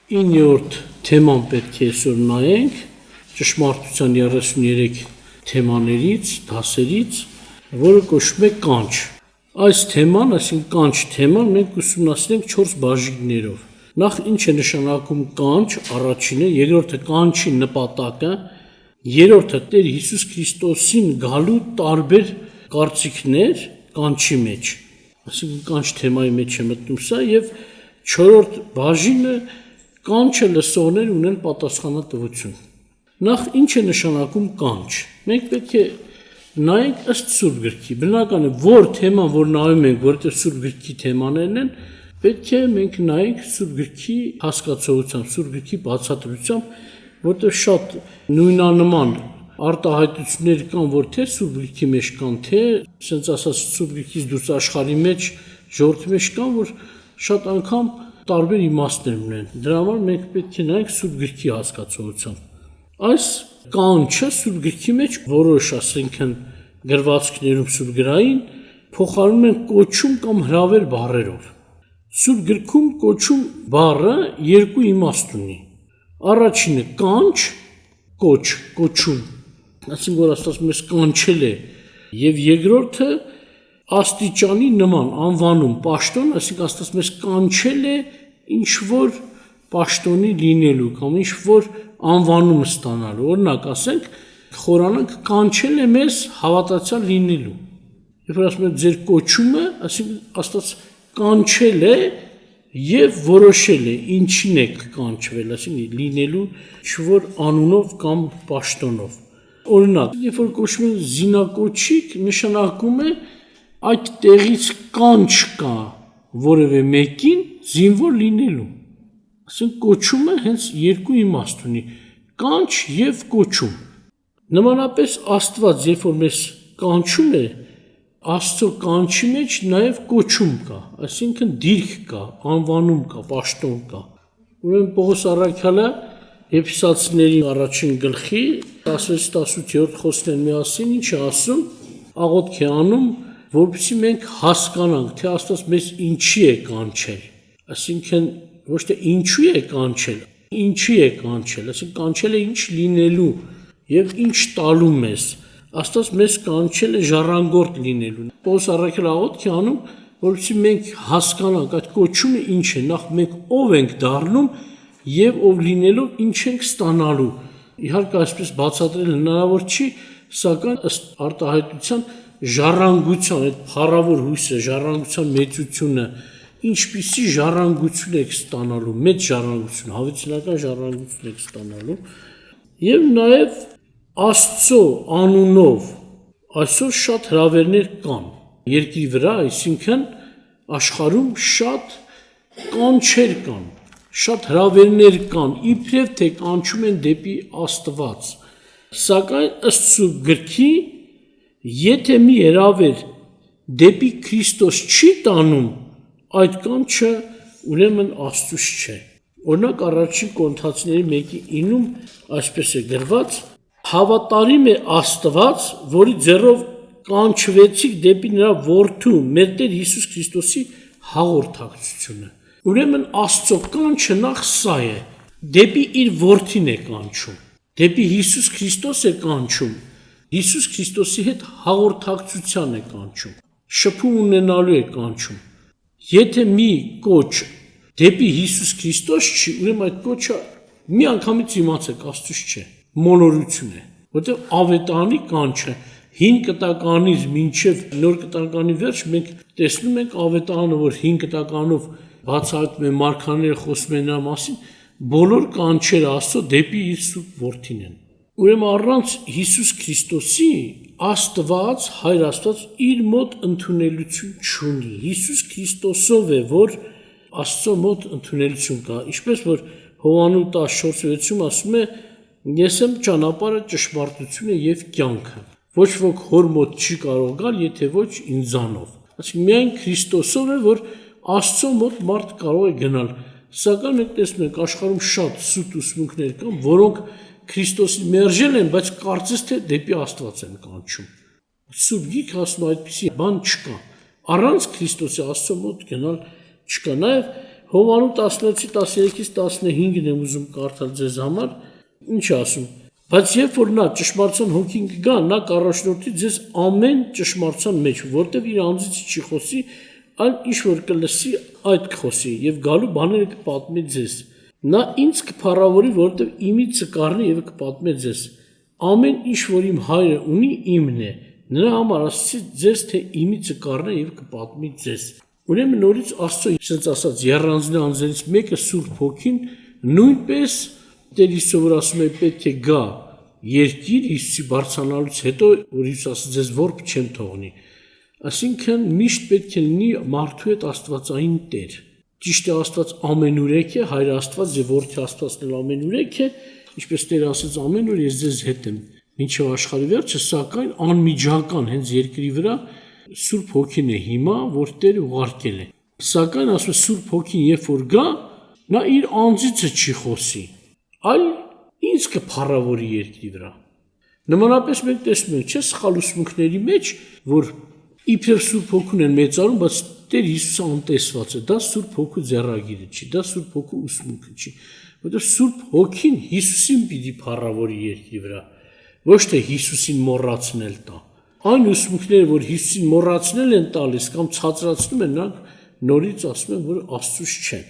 9-րդ թեման պետք է այսօր նայենք ճշմարտության 33 թեմաներից, դասերից, որը կոչվում է կանչ։ Այս թեման, այսինքն կանչ թեման մենք ուսումնասիրենք 4 բաժիններով։ Նախ ինչ է նշանակում կանչ, առաջինը, երկրորդը կանչի նպատակը, երրորդը Տեր Հիսուս Քրիստոսին գալու տարբեր կարծիքներ կանչի մեջ։ Այսինքն կանչ թեմայի մեջ է մտնում սա եւ 4-րդ բաժինը կանչը լսողներ ունեն պատասխանատվություն։ Նախ ինչ է նշանակում կանչ։ Մենք պետք է նայենք ըստ Սուրբ գրքի։ Բնական է, որ թեման, որ նայում ենք, որտեղ Սուրբ գրքի թեմաներն են, պետք է մենք նայենք Սուրբ գրքի հասկացողությամբ, Սուրբ գրքի բացատրությամբ, որտեղ շատ նույնանման արտահայտություններ կան, որ թե Սուրբ գրքի մեջ կան, թե, ասենց ասած, Սուրբ գրքից դուրս աշխարհի մեջ, ժողովրդի մեջ կան, որ շատ անգամ տարբեր իմաստներ ունեն։ Դրա համար մենք պետք է նայենք Սուրբ գրքի հասկացողությամբ։ Այս կանչը Սուրբ գրքի մեջ որոշ, ասենքն գրվածքներում Սուրբ գրային փոխարինում են կոչում կամ հրավեր բառերով։ Սուրբ գրքում կոչում բառը երկու իմաստ ունի։ Առաջինը կանչ, կոչ, կոչում, այսինքն որ Աստված մեզ կանչել է, եւ երկրորդը աստիճանի նման անվանում, պաշտոն, այսինքն Աստված մեզ կանչել է ինչ որ պաշտոնի լինելու կամ ինչ որ անվանում ստանալու։ Օրինակ ասենք, խորանանք կանչել է մեզ հավատացյալ լինելու։ Երբ որ ասում են ձեր կոչումը, այսինքն Աստված կանչել է եւ որոշել է ինչին եք կանչվել, այսինքն լինելու ինչ որ անունով կամ պաշտոնով։ Օրինակ, երբ որ կոչում են զինակոչիկ, նշանակում է այդ տեղից կանչ կա որևէ մեկին զինվոր լինելու։ Այսինքն կոչումը հենց երկու իմաստ ունի՝ կանչ եւ կոչում։ Նմանապես Աստված, երբ որ մեզ կանչում է, Աստծո կանչի մեջ նաեւ կոչում կա, այսինքն դիրք կա, անվանում կա, պաշտոն կա։ Ուրեմն Պողոս առաքյալը Եփեսացիների առաջին գլխի 16-18-րդ խոսքերն միասին ինչ է ասում, աղոթք է անում, որպեսզի մենք հասկանանք, թե Աստված մեզ ինչի է կանչել, այսինքն ոչ թե ինչու է կանչել, ինչի է կանչել, այսինքն կանչել է ինչ լինելու եւ ինչ տալու մեզ։ Աստված մեզ կանչել է ժառանգորդ լինելու։ Պողոս առաքյալը աղոթք է անում, որպեսզի մենք հասկանանք այդ կոչումը ինչ է, նախ մենք ով ենք դառնում եւ ով լինելով ինչ ենք ստանալու։ Իհարկե այսպես բացատրել հնարավոր չի, սակայն ըստ արտահայտության ժառանգության, այդ փառավոր հույսը, ժառանգության մեծությունը, ինչպիսի ժառանգություն եք ստանալու, մեծ ժառանգություն, հավիտենական ժառանգություն եք ստանալու, եւ նաեւ Աստծո անունով այսօր շատ հրավերներ կան երկրի վրա, այսինքն աշխարհում շատ կանչեր կան, շատ հրավերներ կան, իբրև թե կանչում են դեպի Աստված, սակայն ըստ Սուրբ գրքի, եթե մի հրավեր դեպի Քրիստոս չի տանում, այդ կանչը ուրեմն Աստծուց չէ։ Օրինակ առաջին Կորինթացիների 1:9-ում այսպես է գրված. հավատարիմ է Աստված, որի ձեռով կանչվեցիք դեպի նրա որդու, մեր Տեր Հիսուս Քրիստոսի հաղորդակցությունը։ Ուրեմն Աստծո կանչը նախ սա է, դեպի իր որդին է կանչում, դեպի Հիսուս Քրիստոս է կանչում, Հիսուս Քրիստոսի հետ հաղորդակցության է կանչում, շփում ունենալու է կանչում։ Եթե մի կոչ դեպի Հիսուս Քրիստոս չի, ուրեմն այդ կոչը մի անգամից իմացեք Աստծուց չէ, մոլորություն է, որտեղ ավետարանի կանչը հին կտականից մինչև նոր կտականի վերջ մենք տեսնում ենք ավետարանը, որ հին կտականով բացահայտում է մարգարեները խոսում են նրա մասին, բոլոր կանչերը Աստծո դեպի իր սուրբ որդին են։ Ուրեմն առանց Հիսուս Քրիստոսի Աստված, Հայր Աստված իր մոտ ընդունելություն չունի։ Հիսուս Քրիստոսով է, որ Աստծո մոտ ընդունելություն կա, ինչպես որ Հովհաննես 14:6-ում ասում է. Ես եմ ճանապարհը, ճշմարտությունը եւ կյանքը։ Ոչ ոք Հոր մոտ չի կարող գալ, եթե ոչ ինձանով։ Այսինքն միայն Քրիստոսով է, որ Աստծո մոտ մարդ կարող է գնալ։ Սակայն մենք տեսնում ենք աշխարհում շատ սուտ ուսմունքներ կան, որոնք Քրիստոսին մերժել են, բայց կարծես թե դեպի Աստված են կանչում։ Սուրբ Գիրքը ասում է այդպիսի բան չկա։ Առանց Քրիստոսի Աստծո մոտ գնալ չկա։ Նաև Հովանու 16-13-15-ն եմ ուզում կարդալ ձեզ համար, ինչ ասում, բայց երբ որ նա ճշմարտության հոգին կգա, նա կառաջնորդի ձեզ ամեն ճշմարտության մեջ, որտեղ իր անձից չի խոսի, այլ ինչ որ կլսի, այդ կխոսի եւ գալու բաները կպատմի ձեզ։ Նա ինձ կփառավորի, որտեղ իմիցը կառնի եւ կպատմի ձեզ։ Ամեն ինչ որ իմ հայրը ունի, իմն է։ Նրա համար ասացի ձեզ, թե իմիցը կառնի եւ կպատմի ձեզ։ Ուրեմն նորից Աստծո, ասած ասած, երանդզնի անձերից մեկը Սուրբ Հոգին նույնպես Տեր Հիսուսը ասում է պետք է գա երկիր Հիսուսի բարձրանալուց հետո, որ Հիսուս ասաց ձեզ որբ չեմ թողնի։ Այսինքն միշտ պետք է լինի մարդու հետ աստվածային Տեր։ Ճիշտ է Աստված ամենուրեք է, Հայր Աստված եւ Որդի Աստվածն էլ ամենուրեք է, ինչպես Տերը ասաց ամենուր ես ձեզ հետ եմ, մինչև աշխարհի վերջը, սակայն անմիջական հենց երկրի վրա Սուրբ Հոգին է հիմա, որ Տերը ուղարկել է։ Սակայն ասում է Սուրբ Հոգին երբ որ գա, նա իր անձիցը չի խոսի, այլ ինձ կփառավորի երկրի վրա։ Նմանապես մենք տեսնում ենք, չէ՞, սխալ ուսմունքների մեջ, որ իբր Սուրբ Հոգուն են մեծարում, բայց Տեր Հիսուսը անտեսված է, դա Սուրբ Հոգու ձեռագիրը չի, դա Սուրբ Հոգու ուսմունքը չի, որովհետև Սուրբ Հոգին Հիսուսին պիտի փառավորի երկրի վրա, ոչ թե Հիսուսին մոռացնել տա։ Այն ուսմունքները, որ Հիսուսին մոռացնել են տալիս կամ ցածրացնում են, նրանք նորից ասում են, որ Աստծուց չեն։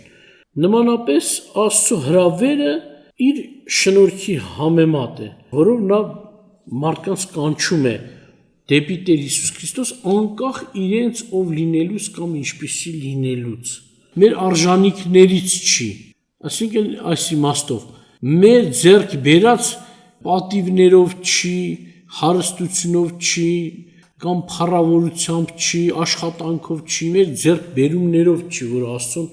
Նմանապես Աստծո հրավերը իր շնորհքի համեմատ է, որով նա մարդկանց կանչում է դեպի Տեր Հիսուս Քրիստոս անկախ իրենց ով լինելուց կամ ինչպիսի լինելուց։ Մեր արժանինքներից չի, այսինքն այս իմաստով մեր ձեռք բերած պատիվներով չի, հարստությունով չի, կամ փառավորությամբ չի, աշխատանքով չի, մեր ձեռք բերումներով չի, որ Աստծուն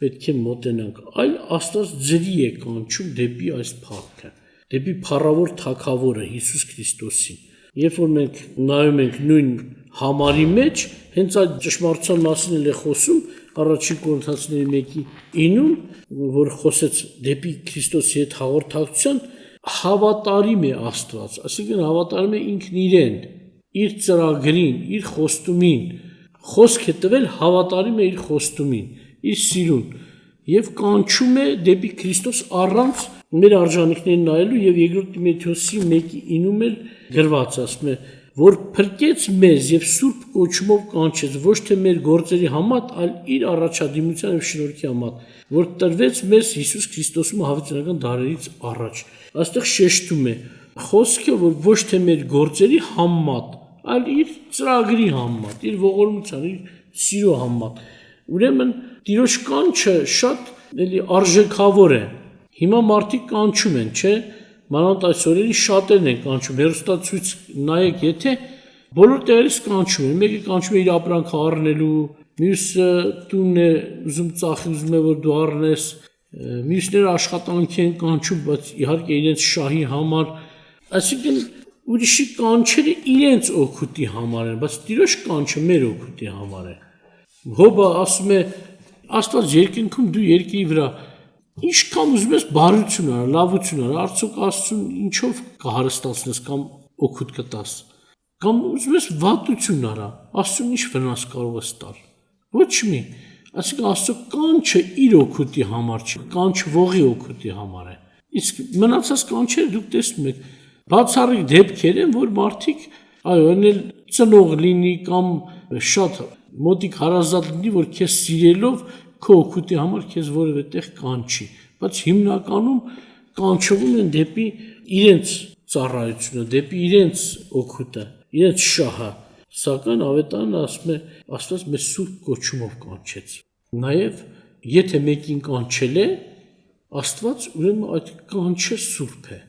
պետք է մոտենանք, այլ Աստված ձրի է կանչում դեպի այս փառքը, դեպի փառավոր Թագավորը Հիսուս Քրիստոսին։ Երբ որ մենք նայում ենք նույն համարի մեջ, հենց այդ ճշմարտության մասին էլ է խոսում առաջին Կորինթացիների 1:9, որ խոսեց դեպի Քրիստոսի հետ հաղորդակցության, հավատարիմ է Աստված, այսինքն հավատարիմ է ինքն իրեն, իր ծրագրին, իր խոստումին, խոսք է տվել, հավատարիմ է իր խոստումին, իր սիրուն եւ կանչում է դեպի Քրիստոս առանց մեր արժանինքներին նայելու եւ երկրորդ Տիմոթեոսի 1:9-ում էլ գրված ասում է, որ փրկեց մեզ եւ սուրբ կոչումով կանչեց ոչ թե մեր գործերի համատ, այլ իր առաջադիմության եւ շնորհքի համատ, որ տրվեց մեզ Հիսուս Քրիստոսում հավիտենական դարերից առաջ։ Այստեղ շեշտում է խոսքը, որ ոչ թե մեր գործերի համատ, այլ իր ծրագրի համատ, իր ողորմության, իր սիրո համատ։ Ուրեմն Տիրոջ կանչը շատ էլի արժեքավոր է։ Հիմա մարդիկ կանչում են, չէ՞, մանավանդ այս օրերին շատերն են կանչում, հեռուստացույց նայեք, եթե բոլոր տեղերից կանչում են, մեկը կանչում է իր ապրանքը առնելու, մյուսը տունն է ուզում ծախի, ուզում է որ դու առնես, մյուսները աշխատանքի են կանչում, բայց իհարկե իրենց շահի համար, այսինքն ուրիշի կանչերը իրենց օգուտի համար են, բայց Տիրոջ կանչը մեր օգուտի համար է։ Հոբը ասում է Աստված երկինքում դու երկրի վրա ինչքան ուզում ես բարություն արա, լավություն արա, արդյոք Աստծուն ինչով կհարստացնես կամ օգուտ կտաս, կամ ուզում ես վատություն արա, Աստծուն ինչ վնաս կարող ես տալ։ Ոչ մի, այսինքն Աստծո կանչը իր օգուտի համար չի, կանչվողի օգուտի համար է։ Իսկ մնացած կանչերը դուք տեսնում եք, բացառիկ դեպքեր են, որ մարդիկ այո, այնել ծնող լինի կամ շատ մոտիկ հարազատ լինի, որ քեզ սիրելով քո օգուտի համար քեզ որևէ տեղ կանչի, բայց հիմնականում կանչվում են դեպի իրենց ծառայությունը, դեպի իրենց օգուտը, իրենց շահը, սակայն ավետարանը ասում է, Աստված մեզ սուրբ կոչումով կանչեց։ Նաև եթե մեկին կանչել է Աստված, ուրեմն այդ կանչը սուրբ է։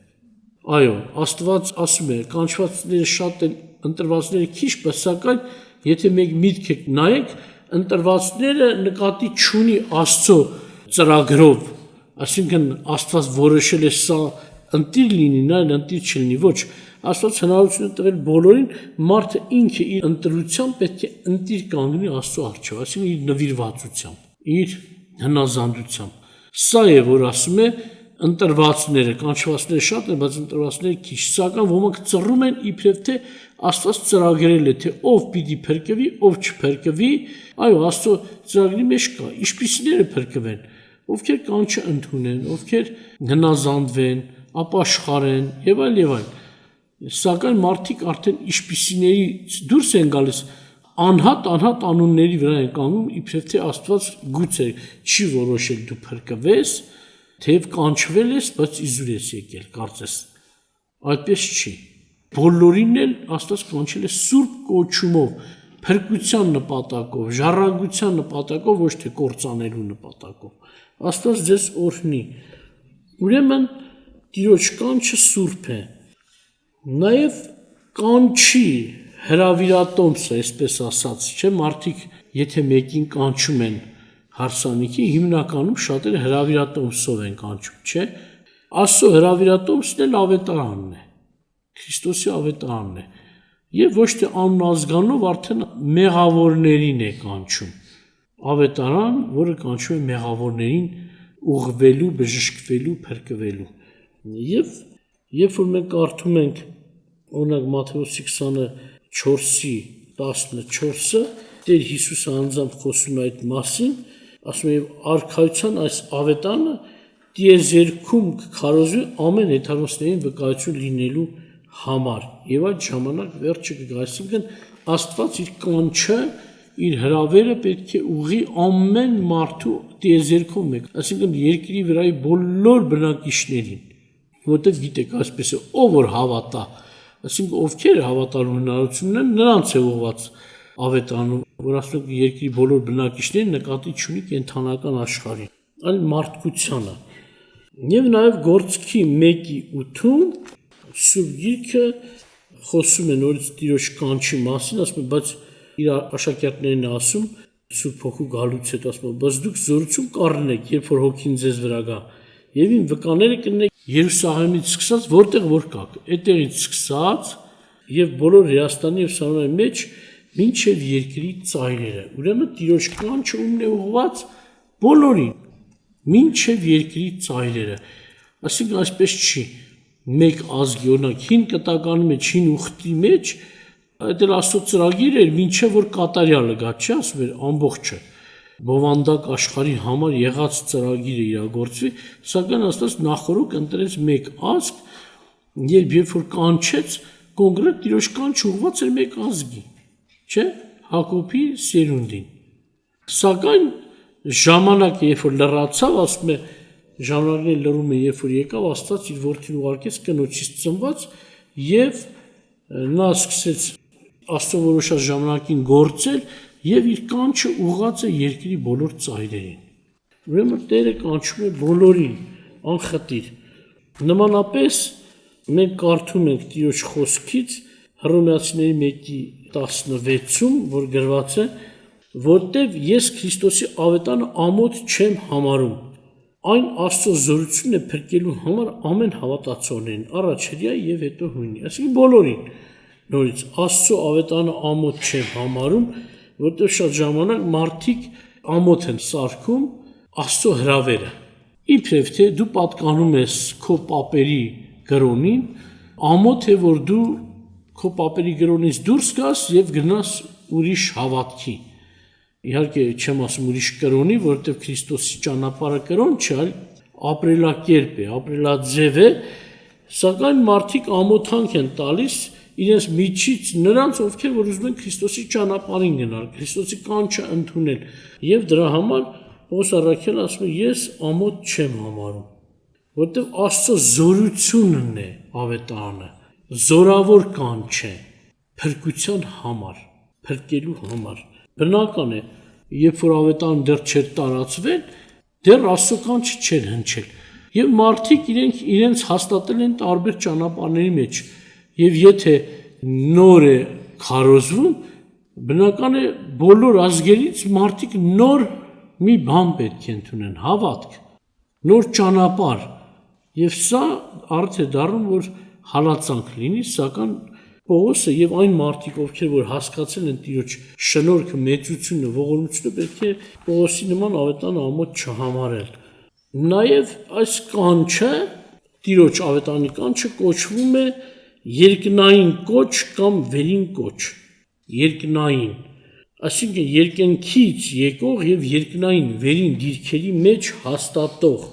Այո, Աստված ասում է, կանչվածները շատ են, ընտրվածները քիչ, բայց սակայն եթե մեկ միտք նայեք, ընտրվածները նկատի չունի Աստծո ծրագրով, այսինքն Աստված որոշել է սա ընտիր լինի, նայել ընտիր չլինի, ոչ, Աստված հնարավորություն է տվել բոլորին, մարդը ինքը իր ընտրությամբ պետք է ընտիր կանգնի Աստծո առջև, այսինքն իր նվիրվածությամբ, իր հնազանդությամբ։ Սա է, որ ասում է, ընտրվածները, կանչվածները շատ են, բայց ընտրվածները քիչ, սակայն ոմանք ծռում են իբրև թե Աստված ծրագրել է, թե ով պիտի փրկվի, ով չփրկվի, այո, Աստծո ծրագրի մեջ կա, ինչպիսիները փրկվեն, ովքեր կանչը ընդունեն, ովքեր հնազանդվեն, ապաշխարեն եւ այլ, սակայն մարդիկ արդեն ինչպիսիներից դուրս են գալիս, անհատ անունների վրա են կանգնում, իբրև թե Աստված գուցե չի որոշել դու փրկվես, թեև կանչվել ես, բայց իզուր ես եկել, կարծես, այդպես չի, բոլորին էլ Աստված կանչել է սուրբ կոչումով, փրկության նպատակով, ժառանգության նպատակով, ոչ թե կործանելու նպատակով, Աստված ձեզ օրհնի, ուրեմն Տիրոջ կանչը սուրբ է, նաև կանչի հրավիրատոմսը, այսպես ասած, չէ, մարդիկ, եթե մեկին կանչում են հարսանիքի, հիմնականում շատերը հրավիրատոմսով են կանչում, չէ, Աստծո հրավիրատոմսն էլ ավետարանն է, Քրիստոսի ավետարանն է, եւ ոչ թե անազգանով արդեն մեղավորներին է կանչում, ավետարան, որը կանչում է մեղավորներին ուղղվելու, բժշկվելու, փրկվելու, եւ երբ որ մենք կարդում ենք օրինակ Մատթեոս 24-ի 14-ը, Տեր Հիսուսը անձամբ խոսում է այդ մասին, ասում է արքայության այս ավետանը տիեզերքում կքարոզվի ամեն հեթանոսներին վկայություն լինելու համար եւ այդ ժամանակ վերջը կգա, այսինքն Աստված իր կանչը, իր հրավերը պետք է ուղղի ամեն մարդու տիեզերքում մեկ, այսինքն երկրի վրայի բոլոր բնակիչներին, որտեղ գիտեք, այսպես է, ով որ հավատա, այսինքն ովքեր հավատալու հնարավորություն ունեն, նրանց է ուղղված ավետարանը, որ ասում են երկրի բոլոր բնակիչներին նկատի չունի կենթանական աշխարհին, այլ մարդկությանը։ Եվ նաև Գործքի 1:8-ում Սուրբ Գիրքը խոսում է նորից Տիրոջ կանչի մասին, ասում է, բայց իր աշակերտներին ասում Սուրբ Հոգու գալուց հետո ասում է, բայց դուք զորություն կառնեք, երբ որ Հոգին ձեզ վրա գա, եւ իմ վկաները կլինեք Երուսաղեմից սկսած, որտեղ որ կաք, այդտեղից սկսած եւ բոլոր Հրեաստանի եւ Սամարիայի մեջ մինչեւ երկրի ծայրերը։ Ուրեմն Տիրոջ կանչը ումն է ուղղված բոլորին, մինչեւ երկրի ծայրերը։ Այսինքն այսպես չի մեկ ազգի, օրինակ հին կտականի մեջ, հին ուխտի մեջ, այդ էլ Աստծո ծրագիր էր, մինչեւ որ կատարյալը գա, չի ասում էր ամբողջը։ Բովանդակ աշխարհի համար եղած ծրագիրը իրագործվի, սակայն Աստված նախորոք ընտրեց մեկ ազգ, երբ որ կանչեց, կոնկրետ Տիրոջ կանչը ուղղված էր մեկ ազգի, չէ՞, Հակոբի սերունդին։ Սակայն ժամանակը, երբ որ լրացավ, ասում է, ժամանակները լռում է, երբ որ եկավ, Աստված իր որդին ուղարկեց կնոջից ծնված եւ նա սկսեց Աստծո որոշած ժամանակին գործել եւ իր կանչը ուղղած է երկրի բոլոր ծայրերին։ Ուրեմն Տերը կանչում է բոլորին անխտիր։ Նմանապես մենք կարդում ենք Տիրոջ խոսքից Հռոմեացիների 1:16-ում, որ գրված է, որտեւ ես Քրիստոսի ավետանը ամոթ չեմ համարում։ Այն Աստծո զորությունն է փրկելու համար ամեն հավատացողներին, առաջ հրյա եւ հետո հույնի, այսինքն բոլորին։ Նորից Աստծո ավետանը ամոթ չեմ համարում, որտեղ շատ ժամանակ մարդիկ ամոթ են սարքում Աստծո հրավերը։ Իբրև թե դու պատկանում ես քո պապերի գրոնին, ամոթ է, որ դու քո պապերի գրոնից դուրս գաս եւ գնաս ուրիշ հավատքի։ Իհարկե չեմ ասում ուրիշ կրոնի, որովհետև Քրիստոսի ճանապարհը կրոն չէ, այլ ապրելակերպ է, ապրելաձև է, սակայն մարդիկ ամոթանք են տալիս իրենց միջից նրանց, ովքեր որ ուզում են Քրիստոսի ճանապարհին գնալ, Քրիստոսի կանչը ընդունել, եւ դրա համար Պողոս առաքյալը ասում է, ես ամոթ չեմ համարում, որովհետև Աստծո զորությունն է ավետարանը, զորավոր կանչ է փրկության համար, փրկելու համար։ Բնական է, երբ որ ավետարանը դեռ չէր տարածվել, դեռ Աստծո կանչը չէր հնչել, եւ մարդիկ իրենց հաստատել են տարբեր ճանապարհների մեջ, եւ եթե նոր է քարոզվում, բնական է բոլոր ազգերից մարդիկ նոր մի բան պետք է ընդունեն, հավատք, նոր ճանապարհ, եւ սա արդյոք դառնում որ հալածանք լինի, սակայն Պողոսը եւ այն մարդիկ, ովքեր որ հասկացել են Տիրոջ շնորհքը, մեծությունը, ողորմությունը, պետք է Պողոսի նման ավետանը ամոթ չհամարել։ Նաև այս կանչը, Տիրոջ ավետարանի կանչը կոչվում է երկնային կոչ կամ վերին կոչ, երկնային, այսինքն երկնքից եկող եւ երկնային վերին դիրքերի մեջ հաստատող,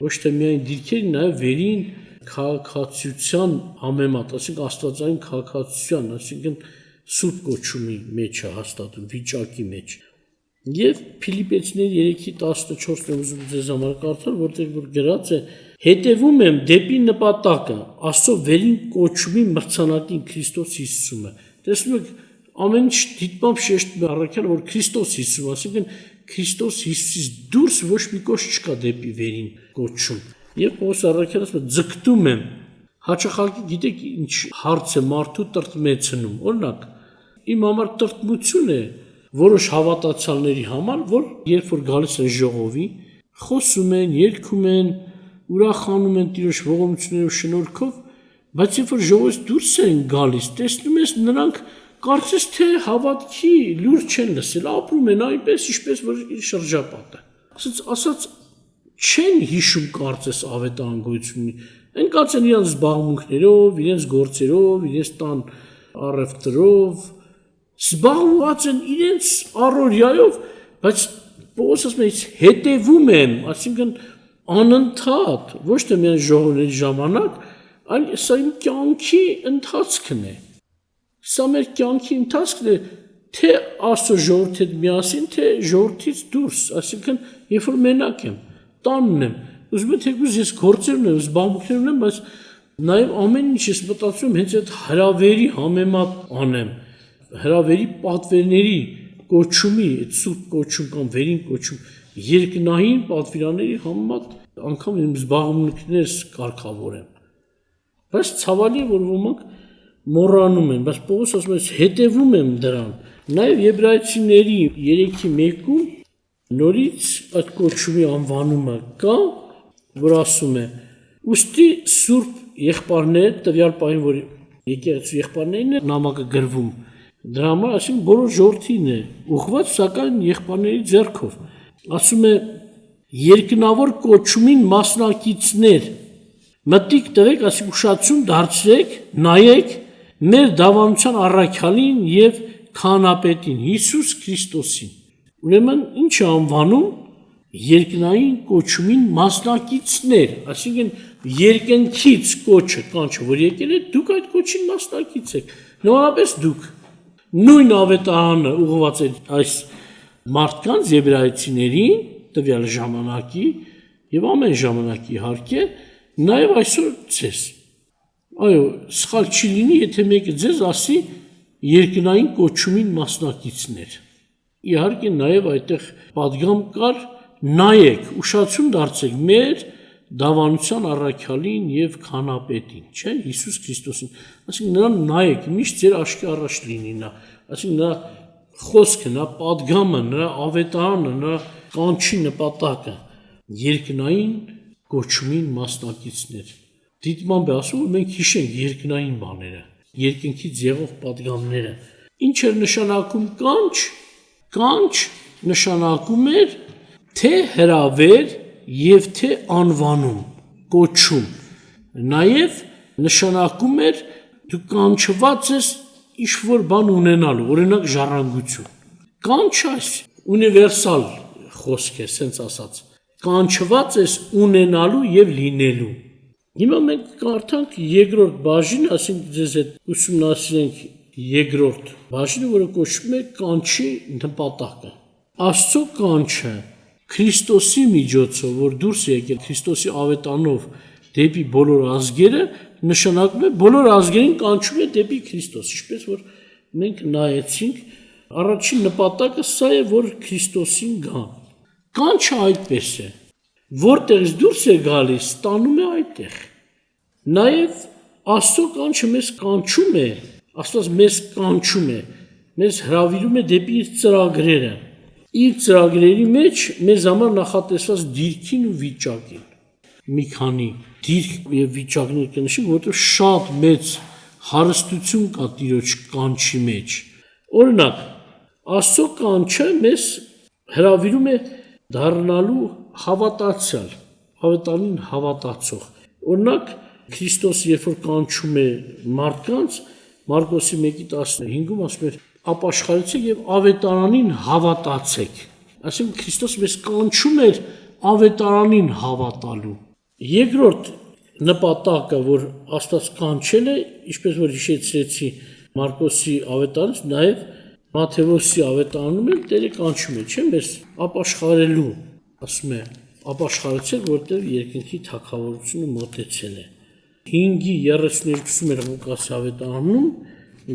ոչ թե միայն դիրքերի, նաև վերին քաղաքացիության համեմատ, այսինքն աստվածային քաղաքացիության, այսինքն սուրբ կոչումի մեջ է հաստատում, վիճակի մեջ։ Եվ Փիլիպպեցիների 3:14-ն ուզում ձեզ համար կարդալ, որտեղ որ գրած է. հետևում եմ դեպի նպատակը, Աստծո վերին կոչումի մրցանակին Քրիստոս Հիսուսը։ Տեսնում եք, ամեն ինչ դիտմամբ շեշտում է առաքյալը, որ Քրիստոս Հիսուսը, այսինքն Քրիստոս Հիսուսից դուրս ոչ մի կոչ չկա դեպի վերին կոչում։ Եվ Պողոս առաքյալը ասում է, ձգտում եմ։ Հաճախակի գիտեք ինչ հարց է մարդու տրտմեցնում։ Օրինակ, իմ համար տրտմություն է որոշ հավատացյալների համար, որ երբ որ գալիս են ժողովի, խոսում են, երգում են, ուրախանում են Տիրոջ ողորմություններով շնորհքով, բայց երբ որ ժողովից դուրս են գալիս, տեսնում ես նրանք կարծես թե հավատքի լուր չեն լսել, ապրում են այնպես, ինչպես որ իր շրջապատը։ Ասած չեն հիշում կարծես ավետարան գոյությունի, ընկած են իրենց զբաղմունքներով, իրենց գործերով, իրենց տան առևտրով, զբաղված են իրենց առօրյայով, բայց Պողոս ասում է, հետևում եմ, այսինքն անընդհատ, ոչ թե միայն ժողովների ժամանակ, այլ սա իմ կյանքի ընթացքն է։ Սա մեր կյանքի ընթացքն է, թե Աստծո ժողովրդի հետ միասին, թե ժողովրդից դուրս, այսինքն երբ որ մենակ եմ, տանն եմ, ուզում եմ թեկուզ ես գործեր ունեմ, զբաղմունքներ ունեմ, բայց նաև ամեն ինչ ես մտածում հենց այդ հրավերի համեմատ անեմ, հրավերի պատվերների կոչումի, այդ սուրբ կոչում կամ վերին կոչում, երկնային պատվիրանների համեմատ անգամ իմ զբաղմունքներս կարգավորեմ։ Բայց ցավալի է, որ ոմանք մոռանում են, բայց Պողոս ասում է, հետևում եմ դրան։ Նաև Եբրայեցիների 3:1-ում նորից այդ կոչումի անվանումը կա, որ ասում է. ուստի սուրբ եղբայրներ, տվյալ պահին, որ եկեղեցու եղբայրներն է նամակը գրվում, դրա համար ասում բոլոր ժողովրդին է ուղղված, սակայն եղբայրների ձեռքով։ Ասում է երկնավոր կոչումին մասնակիցներ, մտիկ տվեք, ասում ուշադրություն դարձրեք, նայեք մեր դավանության առաքյալին եւ քահանապետին Հիսուս Քրիստոսին։ Ուրեմն ինչ է անվանում երկնային կոչումին մասնակիցներ, այսինքն երկնքից կոչը կանչը, որ եկել է, դուք այդ կոչին մասնակից եք։ Նմանապես դուք նույն ավետարանը ուղղված է այս մարդկանց եբրայեցիներին տվյալ ժամանակի եւ ամեն ժամանակի իհարկե, նաեւ այսօր ձեզ։ Այո, սխալ չի լինի, եթե մեկը ձեզ ասի երկնային կոչումին մասնակիցներ։ Իհարկե նաև այդտեղ պատգամ կար, նայեք, ուշադրություն դարձեք մեր դավանության առաքյալին եւ քահանապետին, չէ, Հիսուս Քրիստոսին։ Այսինքն նրան նայեք, միշտ ձեր աչքի առաջ լինի նա։ Այսինքն նրա խոսքը, նրա պատգամը, նրա ավետարանը, նրա կանչի նպատակը երկնային կոչումին մասնակիցներ։ Դիտմամբ է ասում, որ մենք հիշենք երկնային բաները, երկնքից եղող պատգամները։ Ինչ էր նշանակում կանչ։ Կանչ նշանակում էր թե հրավեր եւ թե անվանում, կոչում։ Նաեւ նշանակում էր դու կանչված ես ինչ-որ բան ունենալու, օրինակ ժառանգություն։ Կանչ այս ունիվերսալ խոսք է, սենց ասած։ Կանչված ես ունենալու եւ լինելու։ Հիմա մենք կարդանք երկրորդ բաժինը, ասենք ձեզ հետ ուսումնասիրենք երկրորդ բաժինը, որը կոչվում է կանչի նպատակը։ Աստծո կանչը Քրիստոսի միջոցով, որ դուրս է եկել Քրիստոսի ավետանով դեպի բոլոր ազգերը, նշանակում է բոլոր ազգերին կանչում է դեպի Քրիստոս, ինչպես որ մենք նայեցինք, առաջին նպատակը սա է, որ Քրիստոսին գան։ Կանչը այդպես է, որտեղից դուրս է գալիս, տանում է այդտեղ։ Նաև Աստծո կանչը մեզ կանչում է, Աստված մեզ կանչում է, մեզ հրավիրում է դեպի իր ծրագրերը։ Իր ծրագրերի մեջ մեզ համար նախատեսված դիրքին ու վիճակին։ Մի քանի դիրք եւ վիճակներ կնշենք, որտեղ շատ մեծ հարստություն կա Տիրոջ կանչի մեջ։ Օրինակ, Աստծո կանչը մեզ հրավիրում է դառնալու հավատացյալ, ավետարանին հավատացող։ Օրինակ Քրիստոս երբ որ կանչում է մարդկանց, Մարկոսի 1:15-ում ասում է ապաշխարեցեք եւ ավետարանին հավատացեք։ Այսինքն Քրիստոս մեզ կանչում էր ավետարանին հավատալու։ Երկրորդ նպատակը, որ Աստված կանչել է, ինչպես որ հիշեցրեցի Մարկոսի ավետարանից, նաեւ Մատթեոսի ավետարանում էլ Տերը կանչում է, չէ՞, մեզ ապաշխարելու, ասում է ապաշխարեցեք, որտեղ երկնքի թագավորությունը մոտեցել է։ 5:32-ում Ղուկասի ավետարանում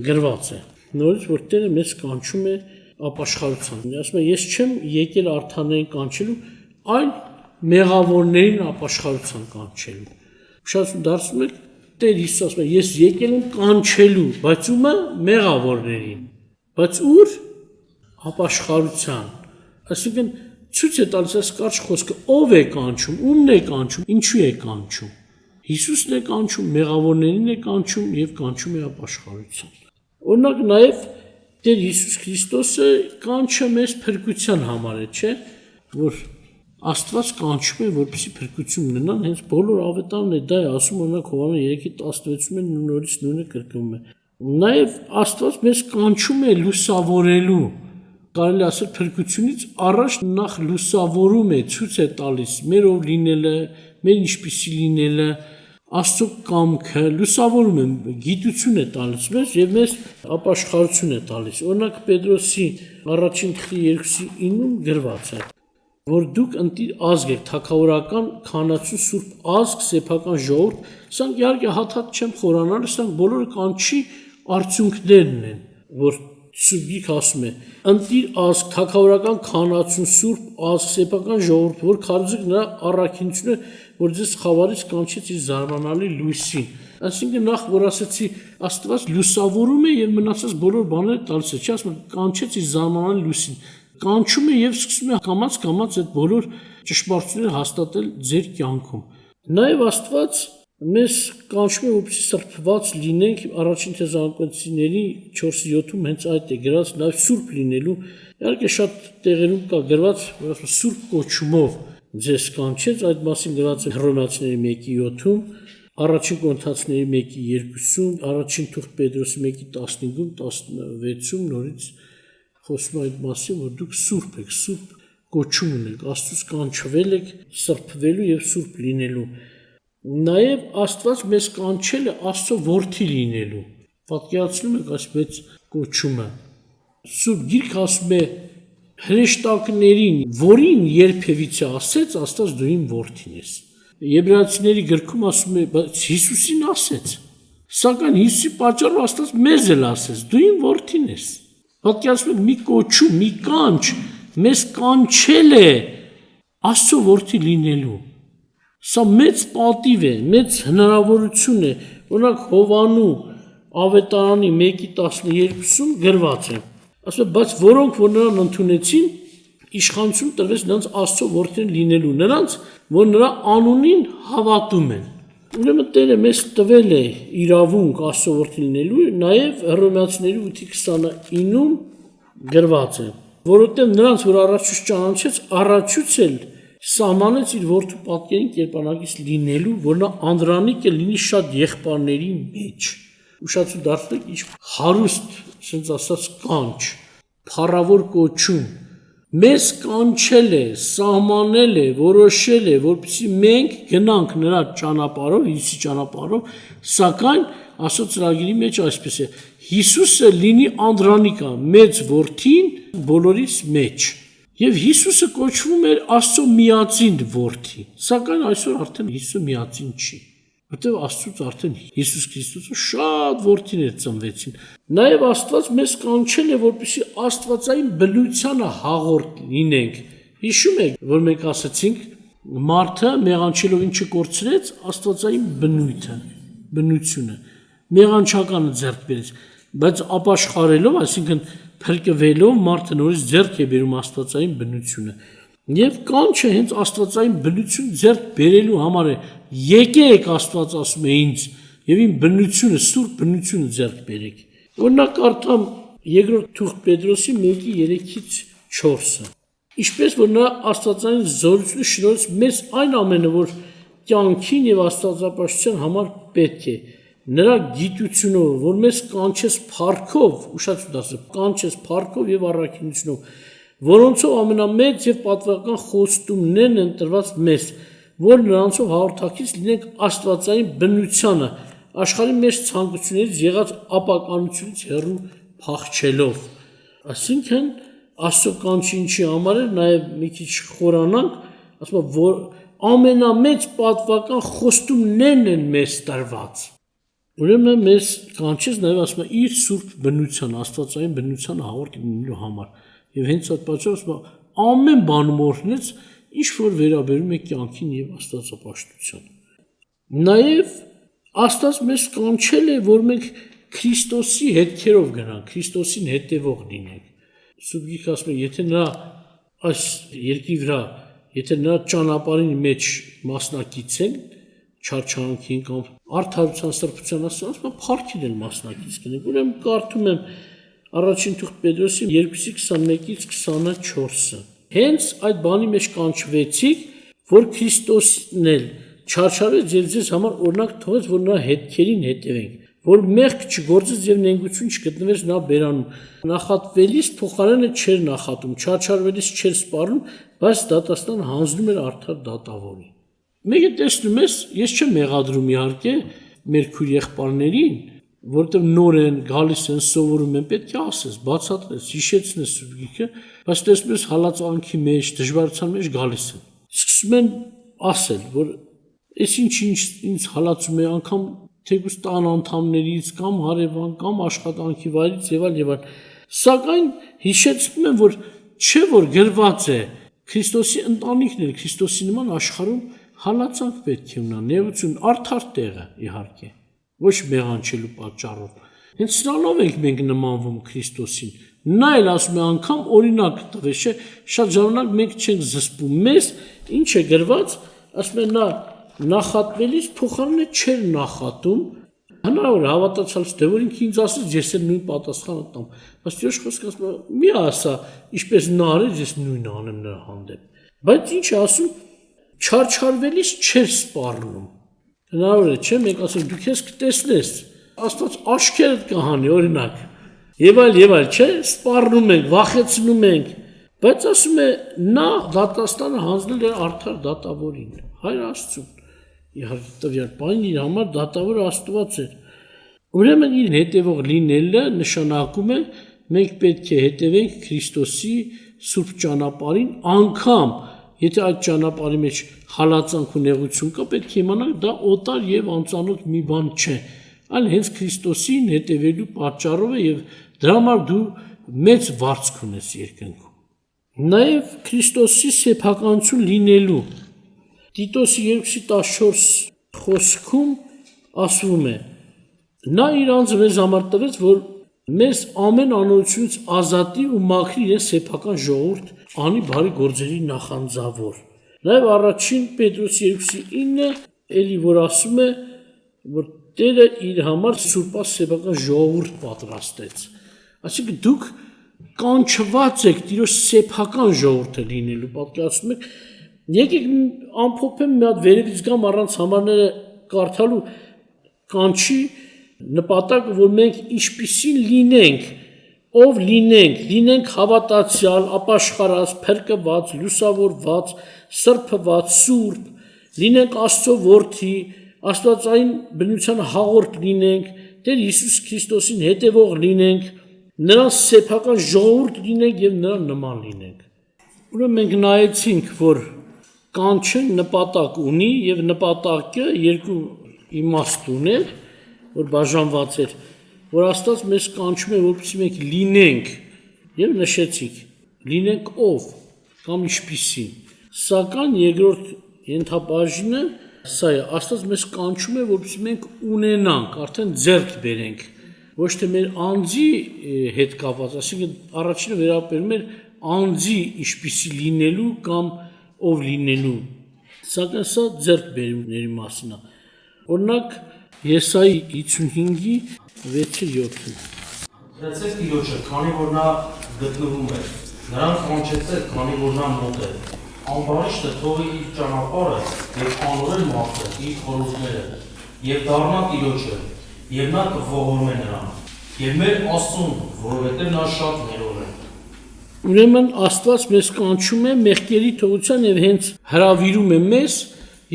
գրված է, նորից որ Տերը մեզ կանչում է ապաշխարության։ Ասում է ես չեմ եկել արթաներին կանչելու, այլ մեղավորներին ապաշխարության կանչելու։ Ուշադրություն դարձնում եք, Տեր Հիսուս ասում է ես եկել եմ կանչելու, բայց ումը մեղավորներին, բայց ուր ապաշխարության։ Այսինքն ցույց է տալիս այս կարճ խոսքը ով է կանչում, ումն է կանչում, ինչու է կանչում։ Հիսուսն է կանչում, մեղավորներին է կանչում եւ կանչում է ապաշխարության։ Օրինակ նաեւ Տեր Հիսուս Քրիստոսը կանչը մեզ փրկության համար է, չէ՞, որ Աստված կանչում է, որպեսզի փրկություն ունենան, հենց բոլոր ավետարանն է դա է ասում, օրինակ Հովհաննես 3:16-ում է նորից նույնը կրկնում է։ Նաեւ Աստված մեզ կանչում է լուսավորելու, կարելի ասել փրկությունից առաջ նախ լուսավորում է, ցույց է տալիս մեր ով լինելը, մեր ինչպիսի լինելը, Աստծո կամքը, լուսավորում է, գիտություն է տալիս մեզ եւ մեզ ապաշխարություն է տալիս։ Օրինակ Պետրոսի 1:2-9-ում գրված է, որ դուք ընտիր ազգ եք, թագավորական քանացու սուրբ ազգ, սեփական ժողովուրդ, սրանք իհարկե հաթաթ չեմ խորանալ, սրանք բոլորը կանչի արդյունքներն են, որ Սուրբ Գիրքը ասում է, ընտիր ազգ, թագավորական քանացու սուրբ ազգ, սեփական ժողովուրդ, որ քարոզեք նրա առաքինությունը, որ ձեզ խավարից կանչեց իր զարմանալի լույսին։ Այսինքն նախ որ ասեցի Աստված լուսավորում է եւ մնացած բոլոր բաները տալիս է, չի ասում կանչեց իր զարմանալի լույսին։ Կանչում է եւ սկսում է կամաց այդ բոլոր ճշմարտությունները հաստատել ձեր կյանքում։ Նաեւ Աստված մեզ կանչում է որպեսզի սրբված լինենք, առաջին Թեսաղոնիկեցիների 4:7-ում հենց այդ է գրած, նաեւ սուրբ լինելու, իհարկե շատ տեղերում կա գրված, որ ասում սուրբ կոչումով ձեզ կանչեց, այդ մասին գրված է Հռոմեացիների 1:7-ում, առաջին Կորինթացիների 1:2-ում, առաջին Թուղթ Պետրոսի 1:15-ում, 16-ում նորից խոսում է այդ մասին, որ դուք սուրբ եք, սուրբ կոչում ունեք, Աստծուց կանչվել եք սրբվելու եւ սուրբ լինելու։ Նաեւ Աստված մեզ կանչել է Աստծո որդի լինելու։ Պատկերացնում եք այս մեծ կոչումը։ Սուրբ Գիրքը ասում է հրեշտակներին, որին երբևիցե ասեց, Աստված դու իմ որդին ես։ Եբրայեցիների գրքում ասում է, բայց Հիսուսին ասեց։ Սակայն Հիսուսի պատճառով Աստված մեզ էլ ասեց, դու իմ որդին ես։ Պատկերացնում եք մի կոչում, մի կանչ մեզ կանչել է Աստծո որդի լինելու։ Սա մեծ պատիվ է, մեծ հնարավորություն է, օրինակ Հովանու ավետարանի 1:12-ում գրված է, ասում է, բայց որոնք որ նրան ընդունեցին, իշխանություն տրվեց նրանց Աստծո որդին լինելու, նրանց, որ նրա անունին հավատում են։ Ուրեմն Տերը մեզ տվել է իրավունք Աստծո որդի լինելու, նաև Հռոմեացիների 8:29-ում գրված է, որովհետև նրանց, որ առաջուց ճանաչեց, առաջուց էլ սահմանեց իր որդու պատկերին կերպանակից լինելու, որ նա անդրանիկ է լինի շատ եղբայրների մեջ։ Ուշադրություն դարձնեք, ինչ հարուստ, ասենց ասած կանչ, փառավոր կոչում, մեզ կանչել է, սահմանել է, որոշել է, որպեսզի մենք գնանք նրա ճանապարհով, Հիսուսի ճանապարհով, սակայն Աստծո ծրագրի մեջ այսպես է. Հիսուսը լինի անդրանիկա, մեծ որդին բոլորից մեջ։ Եվ Հիսուսը կոչվում էր Աստծո միածին որդի, սակայն այսօր արդեն Հիսուսը միածին չի, որտեղ Աստծուց արդեն Հիսուս Քրիստոսը շատ որդիներ ծնվեցին։ Նաև Աստված մեզ կանչել է, որպեսզի աստվածային բնությանը հաղորդ լինենք։ Հիշում եք, որ մենք ասացինք, մարդը մեղանչելով ինչը կորցրեց, աստվածային բնությունը, մեղանչականը ձեռք բերեց, բայց ապաշխարելով, այսինքն փրկվելով մարդը նորից ձեռք է բերում աստվածային բնությունը։ Եվ կանչը հենց աստվածային բնություն ձեռք բերելու համար է։ Եկեք, Աստված ասում է ինձ, եւ իմ բնությունը, սուրբ բնությունը ձեռք բերեք։ Օրինակ կարդամ 2-րդ Թուղթ Պետրոսի 1:3-4-ը։ Ինչպես որ նա աստվածային զորությունը շնորհեց մեզ այն ամենը, որ կյանքին եւ աստվածապաշտության համար պետք է, նրա գիտությունով, որ մեզ կանչեց փառքով, ուշացու դասը, կանչեց փառքով եւ առաքինությունով, որոնցով ամենամեծ եւ պատվական խոստումներն են տրված մեզ, որ նրանցով հաղորդակից լինենք աստվածային բնությանը, աշխարհի մեր ցանկություններից եղած ապականությունից հեռու փախչելով։ Այսինքն Աստծո կանչի ինչի համար է, նաև մի քիչ խորանանք, ասում որ ամենամեծ պատվական խոստումներն են մեզ տրված։ Ուրեմն մեզ կանչեց նաև ասում իր սուրբ բնության, աստվածային բնությանը հաղորդ լինելու համար։ Եվ հենց այդ պատճառով ամեն բանում օրհնեց, ինչ որ վերաբերում է կյանքին եւ աստվածապաշտությանը։ Նաև Աստված մեզ կանչել է, որ մենք Քրիստոսի հետքերով գնանք, Քրիստոսին հետևող լինենք։ Սուրբ Գիրքը ասում է, եթե նա այս երկրի վրա, եթե նա ճանապարհի մեջ մասնակից են, չարչարանքին կամ արդարության սրբության ասում, փառքին էլ մասնակից կնենք։ Ուրեմն կարդում եմ առաջին թուղթ Պետրոսի 2:21-ից 24-ը։ Հենց այդ բանի մեջ կանչվեցիք, որ Քրիստոսն էլ չարչարվեց եւ ձեզ համար օրինակ թողեց, որ նրա հետքերին հետևենք, որ մեղք չգործեց եւ նենգություն չգտնվեց նա բերանում։ Նախատվելիս փոխարենը չէր նախատում, չարչարվելիս չէր սպառնում, բայց դատաստան հանձնում էր արդար դատավորին։ Մեկը տեսնում ես, ես չեմ մեղադրում իհարկե մեր քույր եղբայրներին, որտեղ նոր են, գալիս են, սովորում են, պետք է ասես, բացատրես, հիշեցնես Սուրբ Գիրքը, բայց տեսնում ես հալածանքի մեջ, դժվարության մեջ գալիս են։ Սկսում են ասել, որ այս ինչ հալածում է, անգամ թեկուզ տան անդամներից կամ հարևան կամ աշխատանքի վայրից եւ այլ։ Սակայն հիշեցնում են, որ չէ որ գրված է Քրիստոսի ընտանիքն է, Քրիստոսի նման աշխարհում հալածանք պետք է ունենա, նեղություն, արդար տեղը իհարկե, ոչ մեղանչելու պատճառով։ Հենց սրանով ենք մենք նմանվում Քրիստոսին։ Նա էլ ասում է անգամ օրինակ տվեց, չէ, շատ ժամանակ մենք չենք զսպում մեզ, ինչ է գրված, ասում է նա նախատվելիս փոխարենը չէր նախատում, հնարավոր հավատացյալից դե որ ինքը ինձ ասեց, ես էլ նույն պատասխանը տամ, բայց Տիրոջ խոսքը ասում է մի ասա, ինչպես նա արեց, ես նույնը անեմ նրա հանդեպ, բայց ինչ է ասում, չարչարվելիս չէր սպառնում, հնարավոր է, չէ, մենք ասում դու քեզ կտեսնես, Աստված աչքերդ կհանի, օրինակ, եւ այլ, չէ, սպառնում ենք, վախեցնում ենք, բայց ասում է նա դատաստանը հանձնել էր արդար դատավորին, Հայր Աստծուն, իհարկե տվյալ բանին իր համար դատավորը Աստված էր։ Ուրեմն իր հետևող լինելը նշանակում է մենք պետք է հետևենք Քրիստոսի սուրբ ճանապարհին, անգամ եթե այդ ճանապարհի մեջ հալածանք ու նեղություն կա, պետք է իմանանք դա օտար եւ անծանոթ մի բան չէ, այլ հենց Քրիստոսին հետևելու պատճառով է եւ դրա համար դու մեծ վարձք ունես երկնքում։ Նաեւ Քրիստոսի սեփականություն լինելու Տիտոսի 2:14 խոսքում ասվում է. նա իր անձը մեզ համար տվեց, որ մեզ ամեն անօրությունից ազատի ու մաքրի իրեն սեփական ժողովուրդ անի բարի գործերի նախանձավոր։ Նաև առաջին Պետրոսի 2:9 էլի որ ասում է, որ Տերը իր համար սուրբա սեփական ժողովուրդ պատրաստեց։ Այսինքն դուք կանչված եք Տիրոջ սեփական ժողովուրդը լինելու, պատկերացնում եք, եկեք ամփոփեմ մի հատ վերևից գամ առանց համարները կարդալու կանչի նպատակը, որ մենք ինչպիսին լինենք, ով լինենք հավատացյալ, ապաշխարած, փրկված, լուսավորված, սրբված, սուրբ, լինենք Աստծո որդի, Աստվածային բնության հաղորդ լինենք, Տեր Հիսուս Քրիստոսին հետևող լինենք, նրան սեփական ժողովուրդ լինենք եւ նրան նման լինենք։ Ուրեմն մենք նայեցինք, որ կանչը նպատակ ունի եւ նպատակը երկու իմաստ ուներ, որ բաժանված էր, որ Աստված մեզ կանչում է, որպեսզի մենք լինենք եւ նշեցինք, լինենք ով կամ ինչպիսին։ Սակայն երկրորդ ենթաբաժինը սա է, Աստված մեզ կանչում է, որպեսզի մենք ունենանք, արդեն ձեռք բերենք, ոչ թե մեր անձի հետ կապված, այսինքն առաջինը վերաբերում էր անձի ինչպիսի լինելու կամ ով լինելու, սակայն սա ձեռք բերումների մասին է։ Օրինակ Եսայի 55-ի 6-7-ը։ Դրացեք Տիրոջը, քանի որ նա գտնվում է Նրան կանչեցեք, քանի որ նա մոտ է։ Ամբարիշտը թողի իր ճանապարհը եւ անորեն մարդը իր խորհուրդները եւ դառնա Տիրոջը, եւ նա կողորմե նրան։ Եվ մեր Աստծուն, որովհետեւ նա շատ ներող է։ Ուրեմն Աստված մեզ կանչում է մեղքերի թողության եւ հենց հրավիրում է մեզ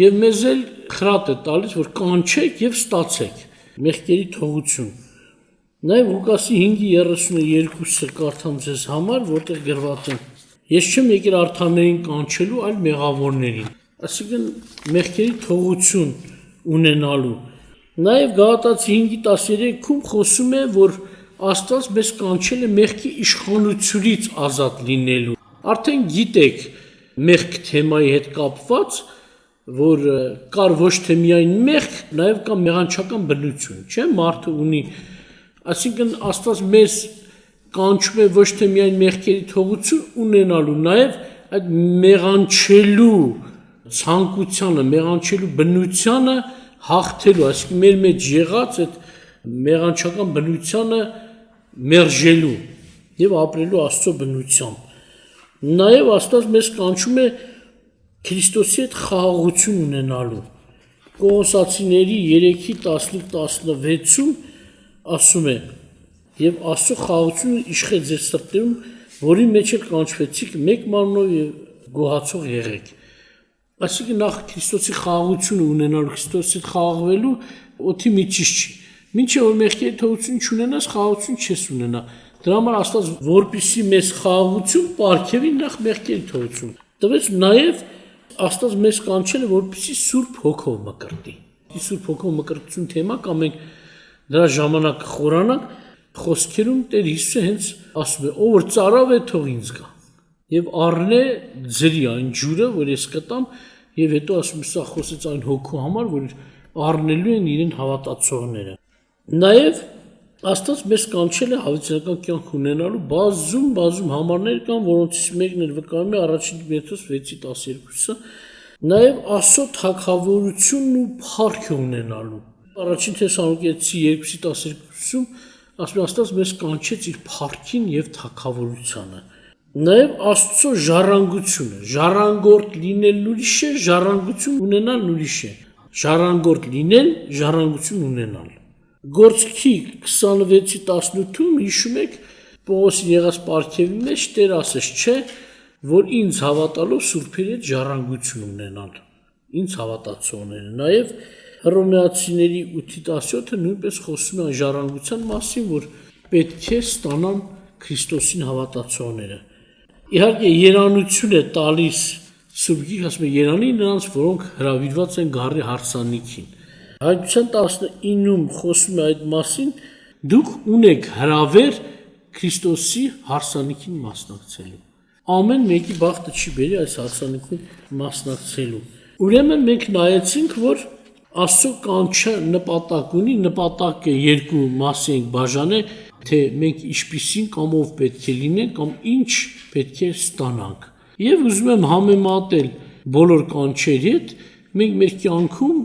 եւ մեզ էլ խրատ է տալիս, որ կանչեք եւ ստացեք մեղքերի թողություն։ Նաեւ Ղուկասի 5:32-ը կարդամ ձեզ համար, որտեղ գրված է. Ես չեմ եկել արդարներին կանչելու, այլ մեղավորներին։ Այսինքն մեղքերի թողություն ունենալու։ Նաեւ Գաղատացի 5:13-ում խոսում է, որ Աստված մեզ կանչել է մեղքի իշխանությունից ազատ լինելու։ Արդեն գիտեք մեղք թեմայի հետ կապված, որ կար ոչ թե միայն մեղք, նաև կա մեղանչական բնություն, չէ՞, մարդը ունի, այսինքն Աստված մեզ կանչում է ոչ թե միայն մեղքերի թողություն ունենալու, նաև այդ մեղանչելու ցանկությանը, մեղանչելու բնությանը հաղթելու, այսինքն մեր մեջ եղած այդ մեղանչական բնությանը մերժելու եւ ապրելու Աստծո բնությամբ։ Նաեւ Աստված մեզ կանչում է Քրիստոսի հետ խաղաղություն ունենալու։ Կողոսացիների 3:15-16-ում ասում է. «Եվ Աստծո խաղաղությունը իշխե ձեր սրտերում, որի մեջ էլ կանչվեցիք մեկ մարմնով եւ գոհացող եղեք»։ Այսինքն նախ Քրիստոսի խաղաղությունը ունենալու, Քրիստոսի հետ խաղաղվելու օդի միջից չի։ Մինչև որ մեղքերի թողություն չունենաս, խաղաղություն չես ունենա։ Դրա համար Աստված որպեսզի մեզ խաղաղություն պարգևի, նախ մեղքերի թողություն տվեց, նաև Աստված մեզ կանչել է, որպեսզի Սուրբ Հոգով մկրտի։ Սուրբ Հոգով մկրտություն թեմա կամ մենք դրա ժամանակ խորանանք, խոսքերում Տեր Հիսուսը հենց ասում է, ով որ ծարավ է, թող ինձ գա եւ առնե ձրի այն ջուրը, որ ես կտամ, եւ հետո ասում է, սա խոսեց այն հոգու համար, որ առնելու են իրեն հավատացողները։ Նաև Աստված մեզ կանչել է հավիտենական կյանք ունենալու բազում համարներ կան, որոնցից մեկն էլ վկայում է առաջին Տիմոթեոս 6:12-ը, նաև Աստծո թագավորությունն ու փառքը ունենալու։ Առաջին Թեսաղոնիկեցի 2:12-ում ասում է Աստված մեզ կանչեց իր փառքին եւ թագավորությանը։ Նաև Աստծո ժառանգությունը, ժառանգորդ լինել ուրիշ է, ժառանգություն ունենալ ուրիշ է։ Ժառանգորդ լինել, ժառանգություն ունենալ։ Գործքի 26:18-ում հիշում եք Պողոսի եղած պարգևի մեջ Տեր ասես չէ, որ ինձ հավատալով սուրբերի հետ ժառանգություն ունենալ, ինձ հավատացողները։ Նաև Հռոմեացիների 8:17-ը նույնպես խոսում է ժառանգության մասին, որ պետք է ստանան Քրիստոսին հավատացողները։ Իհարկե երանություն է տալիս Սուրբ Գիրքը, ասում է երանի նրանց, որոնք հրավիրված են գառի հարսանիքին։ Հայտնության 19-ում խոսում է այդ մասին, դուք ունեք հրավեր Քրիստոսի հարսանիքին մասնակցելու։ Ամեն մեկի բախտը չի բերի այս հարսանիքին մասնակցելու։ Ուրեմն մենք նայեցինք, որ Աստծո կանչը նպատակ ունի, նպատակը երկու մասի ենք բաժանել, թե մենք ինչպիսին կամ ով պետք է լինենք, կամ ինչ պետք է ստանանք։ Եվ ուզում եմ համեմատել բոլոր կանչերի հետ, մենք մեր կյանքում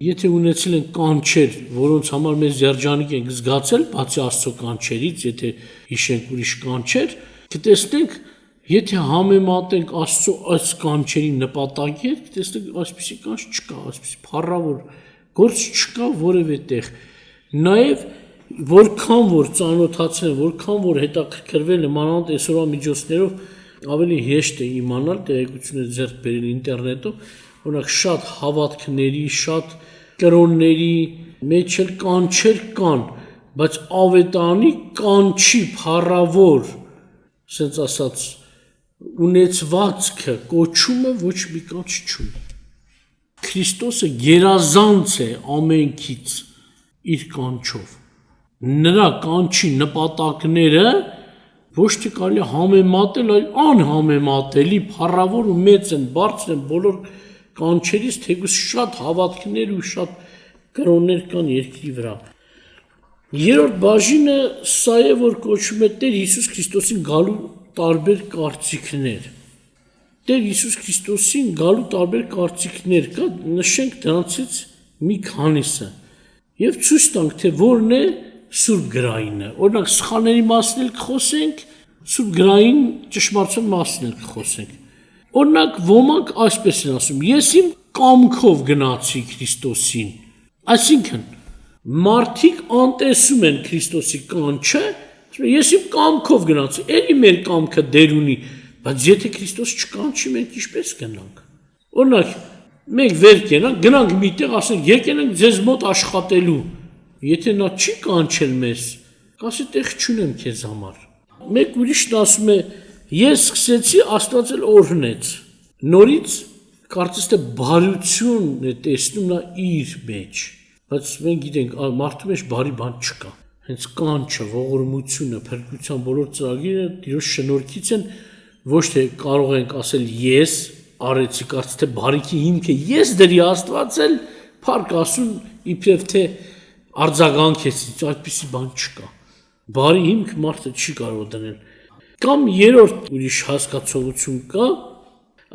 եթե ունեցել ենք կանչեր, որոնց համար մեզ երջանիկ ենք զգացել, բացի Աստծո կանչերից, եթե հիշենք ուրիշ կանչեր, կտեսնենք, եթե համեմատենք Աստծո այս կանչերի նպատակի հետ, կտեսնենք այսպիսի կանչ չկա, այսպիսի փառավոր գործ չկա որևէ տեղ։ Նաև որքան որ ծանոթացել եմ, որքան որ հետաքրքրվել եմ մանավանդ այսօրվա միջոցներով, ավելի հեշտ է իմանալ, տեղեկություններ ձեռք բերել ինտերնետով, օրինակ շատ հավատքների, շատ կրոնների մեջ էլ կանչեր կան, բայց ավետարանի կանչի փառավոր, ասենց ասած, ունեցվածքը, կոչումը ոչ մի կանչ չունի։ Քրիստոսը գերազանց է ամենքից իր կանչով։ Նրա կանչի նպատակները ոչ թե կարելի համեմատել, այլ անհամեմատելի, փառավոր ու մեծ են, բարձր են բոլոր կանչերից, թեկուզ շատ հավատքներ ու շատ կրոններ կան երկրի վրա։ Երրորդ բաժինը սա է, որ կոչվում է Տեր Հիսուս Քրիստոսին գալու տարբեր կարծիքներ։ Տեր Հիսուս Քրիստոսին գալու տարբեր կարծիքներ կա, նշենք դրանցից մի քանիսը եւ ցույց տանք, թե որն է Սուրբ գրայինը։ Օրինակ սխալների մասին էլ կխոսենք, Սուրբ գրային ճշմարտության մասին էլ կխոսենք։ Օրինակ ոմանք այսպես են ասում. ես իմ կամքով գնացի Քրիստոսին։ Այսինքն մարդիկ անտեսում են Քրիստոսի կանչը, ես իմ կամքով գնացի, էլի մեր կամքը դեր ունի, բայց եթե Քրիստոս չկանչի, մենք ինչպես գնանք։ Օրինակ մենք վեր գնանք միտեղ, ասենք եկենք ձեզ մոտ աշխատելու, եթե նա չի կանչել մեզ, կասի տեղ չունեմ քեզ համար։ Մեկ ուրիշն ասում է, ես սկսեցի, Աստված էլ օրհնեց։ Նորից կարծես թե բարություն է տեսնում նա իր մեջ, բայց մենք գիտենք, մարդու մեջ բարի բան չկա։ Հենց կանչը, ողորմությունը, փրկության բոլոր ծրագիրը Տիրոջ շնորհքից են, ոչ թե կարող ենք ասել ես արեցի, կարծես թե բարիքի հիմքը ես դրի, Աստված էլ փառք ասուն իբրև թե արձագանքեցից, այդպիսի բան չկա։ Բարի հիմք մարդը չի կարող դնել։ Կամ երրորդ ուրիշ հասկացողություն կա,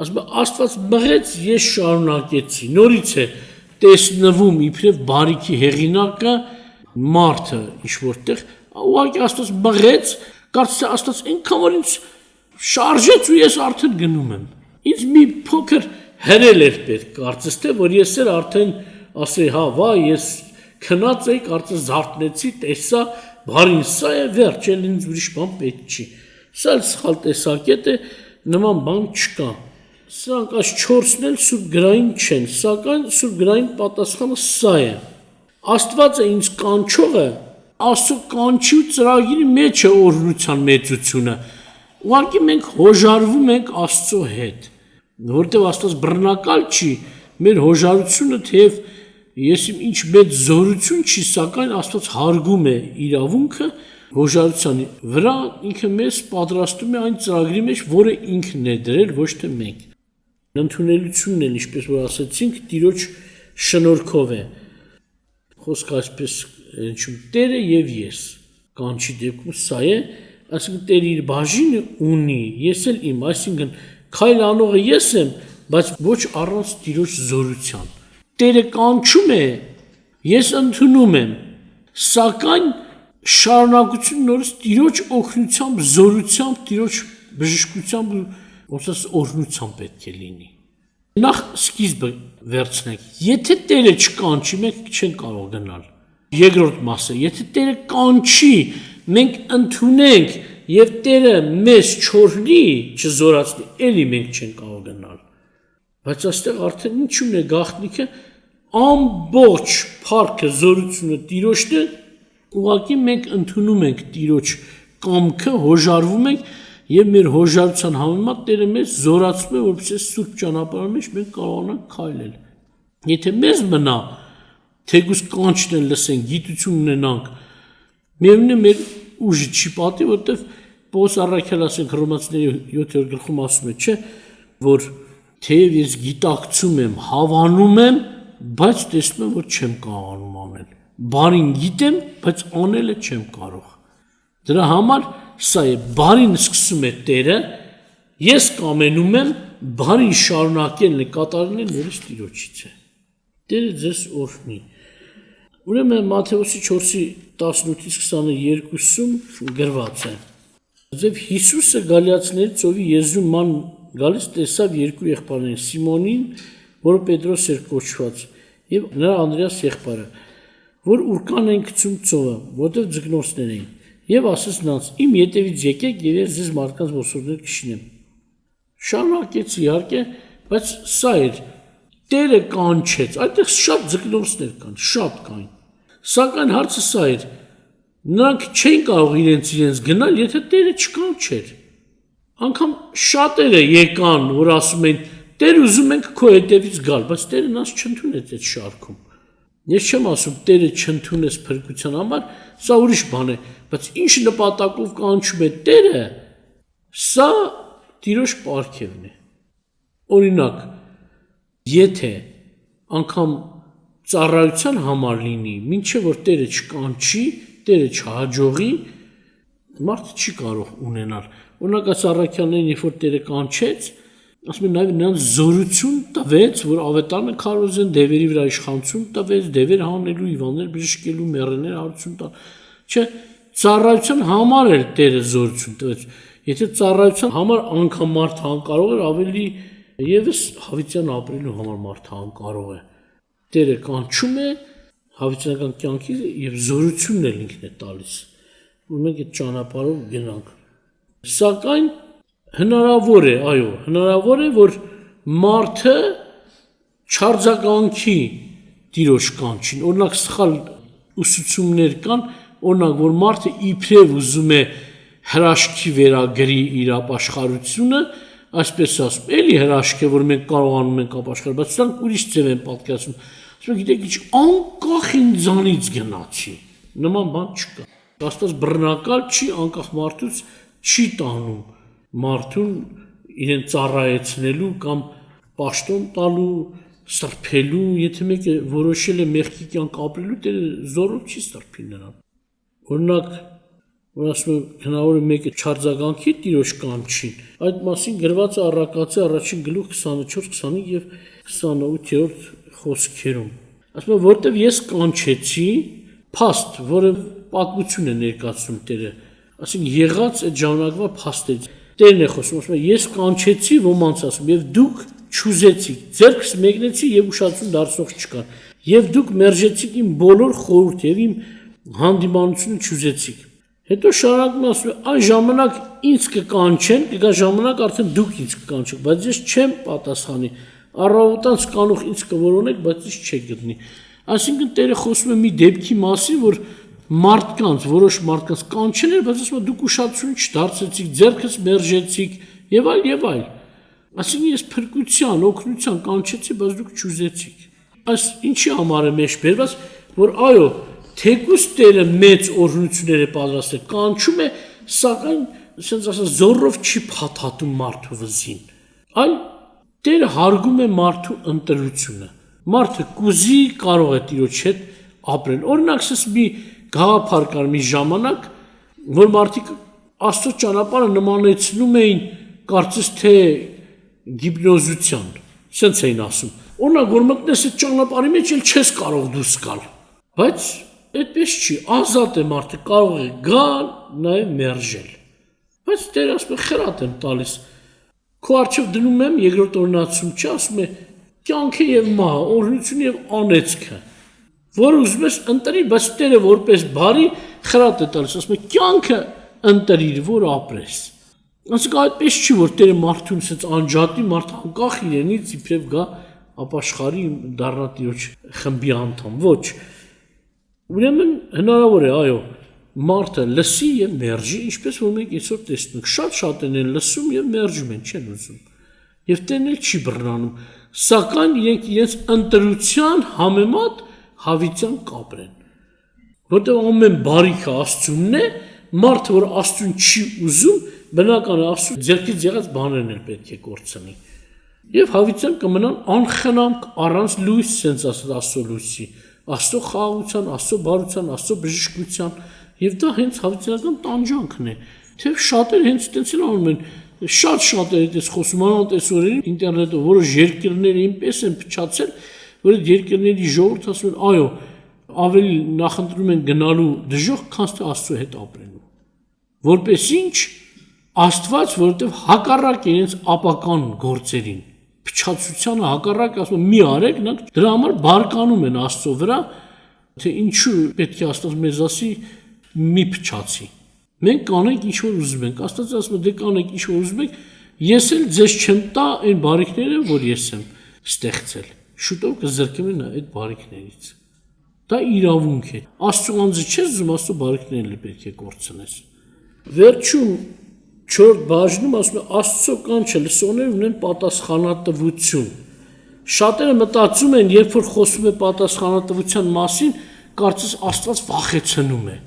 ասում է Աստված մղեց, ես շարունակեցի։ Նորից է տեսնվում իբրև բարիքի հեղինակը մարդը ինչ որտեղ, ուղղակի Աստված մղեց, կարծես թե Աստված այնքան որ ինձ շարժեց ու ես արդեն գնում եմ։ Ինձ մի փոքր հրել էր պետք, կարծես թե որ ես էլ արդեն ասեի, հա, վա, ես քնած էի, կարծես զարթնեցի, տեսա, բարին սա է, վերջ, էլ ինձ ուրիշ բան պետք չի։ Սա էլ սխալ տեսակետ է, նման բան չկա։ Սրանք այս 4-ն էլ սուրբ գրային չեն, սակայն սուրբ գրային պատասխանը սա է։ Աստվածը ինձ կանչողը, Աստծո կանչի ու ծրագիրի մեջ է օրհնության մեծությունը։ Ուղղակի մենք հոժարվում ենք Աստծո հետ, որտեղ Աստված բռնակալ չի, մեր հոժարությունը թեև ես իմ ինչ մեծ զորություն չի, սակայն Աստված հարգում է իրավունքը հոժարության վրա, ինքը մեզ պատրաստում է այն ծրագրի մեջ, որը ինքն է դրել, ոչ թե մենք։ Ընդունելությունն էլ, ինչպես որ ասացինք, Տիրոջ շնորհքով է։ Խոսքը այսպես հնչում Տերը եւ ես։ Կանչի դեպքում սա է, այսինքն Տերը իր բաժինը ունի, ես էլ իմ, այսինքն քայլ անողը ես եմ, բայց ոչ առանց Տիրոջ զորության։ Տերը կանչում է, ես ընդունում եմ, սակայն շարունակություն նորից Տիրոջ օգնությամբ, զորությամբ, Տիրոջ բժշկությամբ ու ոնց օրհնությամբ պետք է լինի։ Նախ սկիզբը վերցնենք։ Եթե Տերը չկանչի, մենք չենք կարող գնալ։ Երկրորդ մասը, եթե Տերը կանչի, մենք ընդունենք եւ Տերը մեզ չօրհնի, չզորացնի, էլի մենք չենք կարող գնալ։ Բայց այստեղ արդեն ինչու՞մն է գաղտնիքը, ամբողջ փառքը, զորությունը Տիրոջն է, ուղղակի մենք ընդունում ենք Տիրոջ կամքը, հոժարվում ենք եւ մեր հոժարության համեմատ Տերը մեզ զորացնում է, որպեսզի սուրբ ճանապարհի մեջ մենք կարողանանք քայլել։ Եթե մեզ մնա, թեկուզ կանչն են լսենք, գիտություն ունենանք, միևնույն է մեր ուժը չի պատի, որտեղ Պողոս առաքյալ ասենք Հռոմեացիների 7-րդ գլխում ասում է, չէ, որ թեև ես գիտակցում եմ, հավանում եմ, բայց տեսնում եմ, որ չեմ կարողանում անել։ Բարին գիտեմ, բայց անելը չեմ կարող։ Դրա համար սա է, բարին սկսում է Տերը, ես կամենում եմ, բարին շարունակելն է, կատարելն է նորից Տիրոջից է։ Տերը ձեզ օրհնի։ Ուրեմն Մատթեոս 4:18-22-ում գրված է. Ձեւ Հիսուսը Գալիացիների ծովի եզրում ման գալիս տեսավ երկու եղբայրներին, Սիմոնին, որը Պետրոս էր կոչված, եւ նրա Անդրեաս եղբայրը, որ ուրկան էին գցում ծովը, որտեղ ձկնորսներ էին, եւ ասաց նրանց. իմ ետևից եկեք եւ ես ձեզ մարդկանց ոսորներ կշինեմ։ Շարունակեց իհարկե, բայց սա էր Տերը կանչեց, այդտեղ շատ ձկնորսներ կան, շատ կային։ Սակայն հարցը սա էր, նրանք չէին կարող իրենց գնալ, եթե Տերը չկանչեր։ Անկամ շատերը եկան, որ ասում են, Տեր ուզում ենք քո հետևից գալ, բայց Տերը նրանց չընդունեց այդ շարքում։ Ես չեմ ասում Տերը չընդունես փրկության համար, սա ուրիշ բան է, բայց ինչ նպատակով կանչում է Տերը, սա Տիրոջ պարգևն է։ Օրինակ, եթե անգամ ծառայության համար լինի, մինչև որ Տերը չկանչի, Տերը չհաջողի, մարդը չի կարող ունենալ։ Օրինակ այս առաքյալներին, երբ որ Տերը կանչեց, ասում են նաև նրանց զորություն տվեց, որ ավետարանը քարոզեն, դևերի վրա իշխանություն տվեց, դևեր հանելու, հիվանդներ բժշկելու, մեռելներ հարություն տալ։ Չէ, ծառայության համար էլ Տերը զորություն տվեց։ Եթե ծառայության համար անգամ մարդ անկարող էր, ավելի եւս հավիտյան ապրելու համար մարդ անկարող է։ Տերը կանչում է հավիտյանական կյանքի եւ զորությունն էլ ինքն է տալիս։ Ու մենք այդ ճանապարհով գնանք։ Սակայն հնարավոր է, այո, հնարավոր է, որ մարդը չարձագանքի Տիրոջ կանչին։ Օրինակ սխալ ուսուցումներ կան, օրինակ որ մարդը իբրև ուզում է հրաշքի վերագրի իր ապաշխարությունը, այսպես ասում, էլի հրաշք է, որ մենք կարողանում ենք ապաշխարել, բայց սրանք ուրիշ ձև են պատկերացնում։ Ասում գիտեք, ինչ անկախ ինձանից գնացի։ Նման բան չկա։ Աստված բռնակալ չի, անկախ մարդուց չի տանում մարդուն իրեն ծառայեցնելու կամ պաշտոն տալու, սրբելու, եթե մեկը որոշել է մեղքի կյանք ապրելու, դեռ զորով չի սրբի նրան։ Օրինակ, որ ասում եմ, հնարավոր է մեկը չարձագանքի Տիրոջ կանչին, այդ մասին գրված է Առակացի առաջին գլուխ 24, 25 եւ 28-րդ խոսքերում։ Ասում եմ, որտեվ ես կանչեցի, փաստ, որը պատմություն է ներկայացնում Տերը, ասենք եղած այդ ժամանակվա փաստից։ Տերն է խոսում, ասում է, ես կանչեցի ոմանց ասում, եւ դուք չուզեցիք, ձեռքս մեկնեցի եւ ուշադրություն դարձող չկար։ Եվ դուք մերժեցիք իմ բոլոր խորհուրդ եւ իմ հանդիմանությունը չուզեցիք։ Հետո շարունակում ասում է, այն ժամանակ ինձ կկանչեն, կգա ժամանակ արդեն դուք ինձ կկանչեք, բայց ես չեմ պատասխանի։ Առավոտանց կանուխ ինձ կորոնեք, բայց ես չեք գտնի։ Այսինքն Տերը խոսում է մի դեպքի մասին, որ մարդկանց, որոշ մարդկանց կանչել էր, բայց ասում է դուք ուշադրություն չդարձրեցիք, ձեռքս մերժեցիք եւ այլ եւ այլ։ Այսինքն ես փրկության, օգնության կանչեցի, բայց դուք չուզեցիք։ Այս ինչի համար է մեջ բերված, որ այո, թեկուզ Տերը մեծ օրհնություններ է պատրաստել, կանչում է, սակայն, ասենց ասած, զորով չի փաթաթում մարդու վզին։ Այլ Տերը հարգում է մարդու ընտրությունը։ Մարդը կուզի կարող է Տիրոջ հետ ապրել։ Օրինակ, ասես մի գաղափար կար մի ժամանակ, որ մարդիկ Աստծո ճանապարհը նմանեցնում էին կարծես թե գիպնոզության, սենց էին ասում։ Օրինակ, որ մտնես այդ ճանապարհի մեջ, էլ չես կարող դուրս գալ։ Բայց այդպես չի, ազատ է մարդը, կարող է գալ, նաև մերժել։ Բայց Տերը ասում է, խրատ եմ տալիս։ Քո առջև դնում եմ երկրորդ օրինացում չի, ասում է, կյանքը եւ մահը, օրհնությունը եւ անեծքը, որ ուզում ես ընտրիր, բայց Տերը որպես բարի խրատ է տալիս, ասում է, կյանքը ընտրիր, որ ապրես։ Ասենք այդպես չի, որ Տերը մարդուն ասած անջատի, մարդ անկախ իրենից իբրև գա ապաշխարի դառնա Տիրոջ խմբի անդամ, ոչ։ Ուրեմն հնարավոր է, այո, մարդը լսի եւ մերժի, ինչպես որ մենք այսօր տեսնում ենք, շատ-շատն են լսում եւ մերժում են, չեն ուզում։ Եվ Տերն էլ չի բռնանում, սակայն իրենք իրենց ընտրության համեմատ հավիտյան կապրեն։ Որտեղ ամեն բարիքը Աստծունն է, մարդը որ Աստծուն չի ուզում, բնական է Աստծո ձեռքից եղած բաներն էլ պետք է կորցնի։ Եվ հավիտյան կմնան անխնամ առանց լույս, sense ասած Աստծո լույսի, Աստծո խաղաղության, Աստծո բարության, Աստծո բժշկության, եւ դա հենց հավիտյանական տանջանքն է։ Թեև շատերը հենց այդպես անում են, շատ-շատերը այդպես խոսում են տեսօրերին ինտերնետով, որոշ երկրներ այնպես են փչացել, որ այդ երկրների ժողովուրդ ասում են, այո, ավելի նախընտրում են գնալու դժոխք, քան թե Աստծո հետ ապրելու։ Որպես ինչ Աստված, որովհետև հակառակ է իրենց ապական գործերին, փչացությանը հակառակ ասում մի արեք, նրանք դրա համար բարկանում են Աստծո վրա, թե ինչու պետք է Աստված մեզ ասի մի փչացի։ Մենք կանենք ինչ որ ուզում ենք, Աստված ասում է դե կանենք ինչ որ ուզում եք, ես էլ ձեզ չեմ տա այն բարիքները, որ ես եմ ստեղծել։ Շուտով կզրկեմ այդ բարիքներից։ Դա իրավունք է։ Աստծո անձը չես ուզում, Աստծո բարիքներն էլ պետք է կորցնես։ Վերջում 4 բաժնում ասում է Աստծո կանչը լսողներ ունեն պատասխանատվություն։ Շատերը մտածում են, երբ որ խոսում է պատասխանատվության մասին, կարծես Աստված վախեցնում է։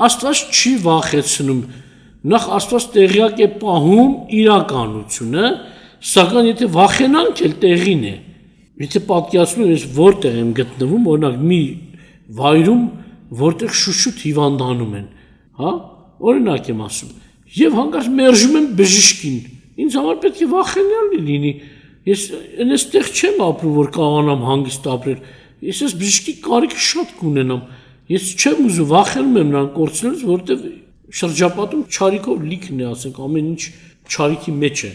Աստված չի վախեցնում։ Նախ Աստված տեղյակ է պահում իրականությունը, սակայն եթե վախենանք էլ տեղին է։ Եթե պատկերացնում ես որտեղ եմ գտնվում, օրինակ մի վայրում, որտեղ շուշուտ հիվանդանում են, հա? Օրինակ եմ ասում։ Եվ հանկարծ մերժում եմ բժշկին։ Ինձ համար պետք է վախենալ լինի։ Ես այնտեղ չեմ ապրում, որ կարողանամ հանգիստ ապրել։ Ես այս բժշկի կարիքը շատ կունենամ։ Ես չեմ ուզում վախենում եմ նրան կորցնելուց, որովհետև շրջապատում չարիքով լիքն է, ասենք ամեն ինչ չարիքի մեջ է։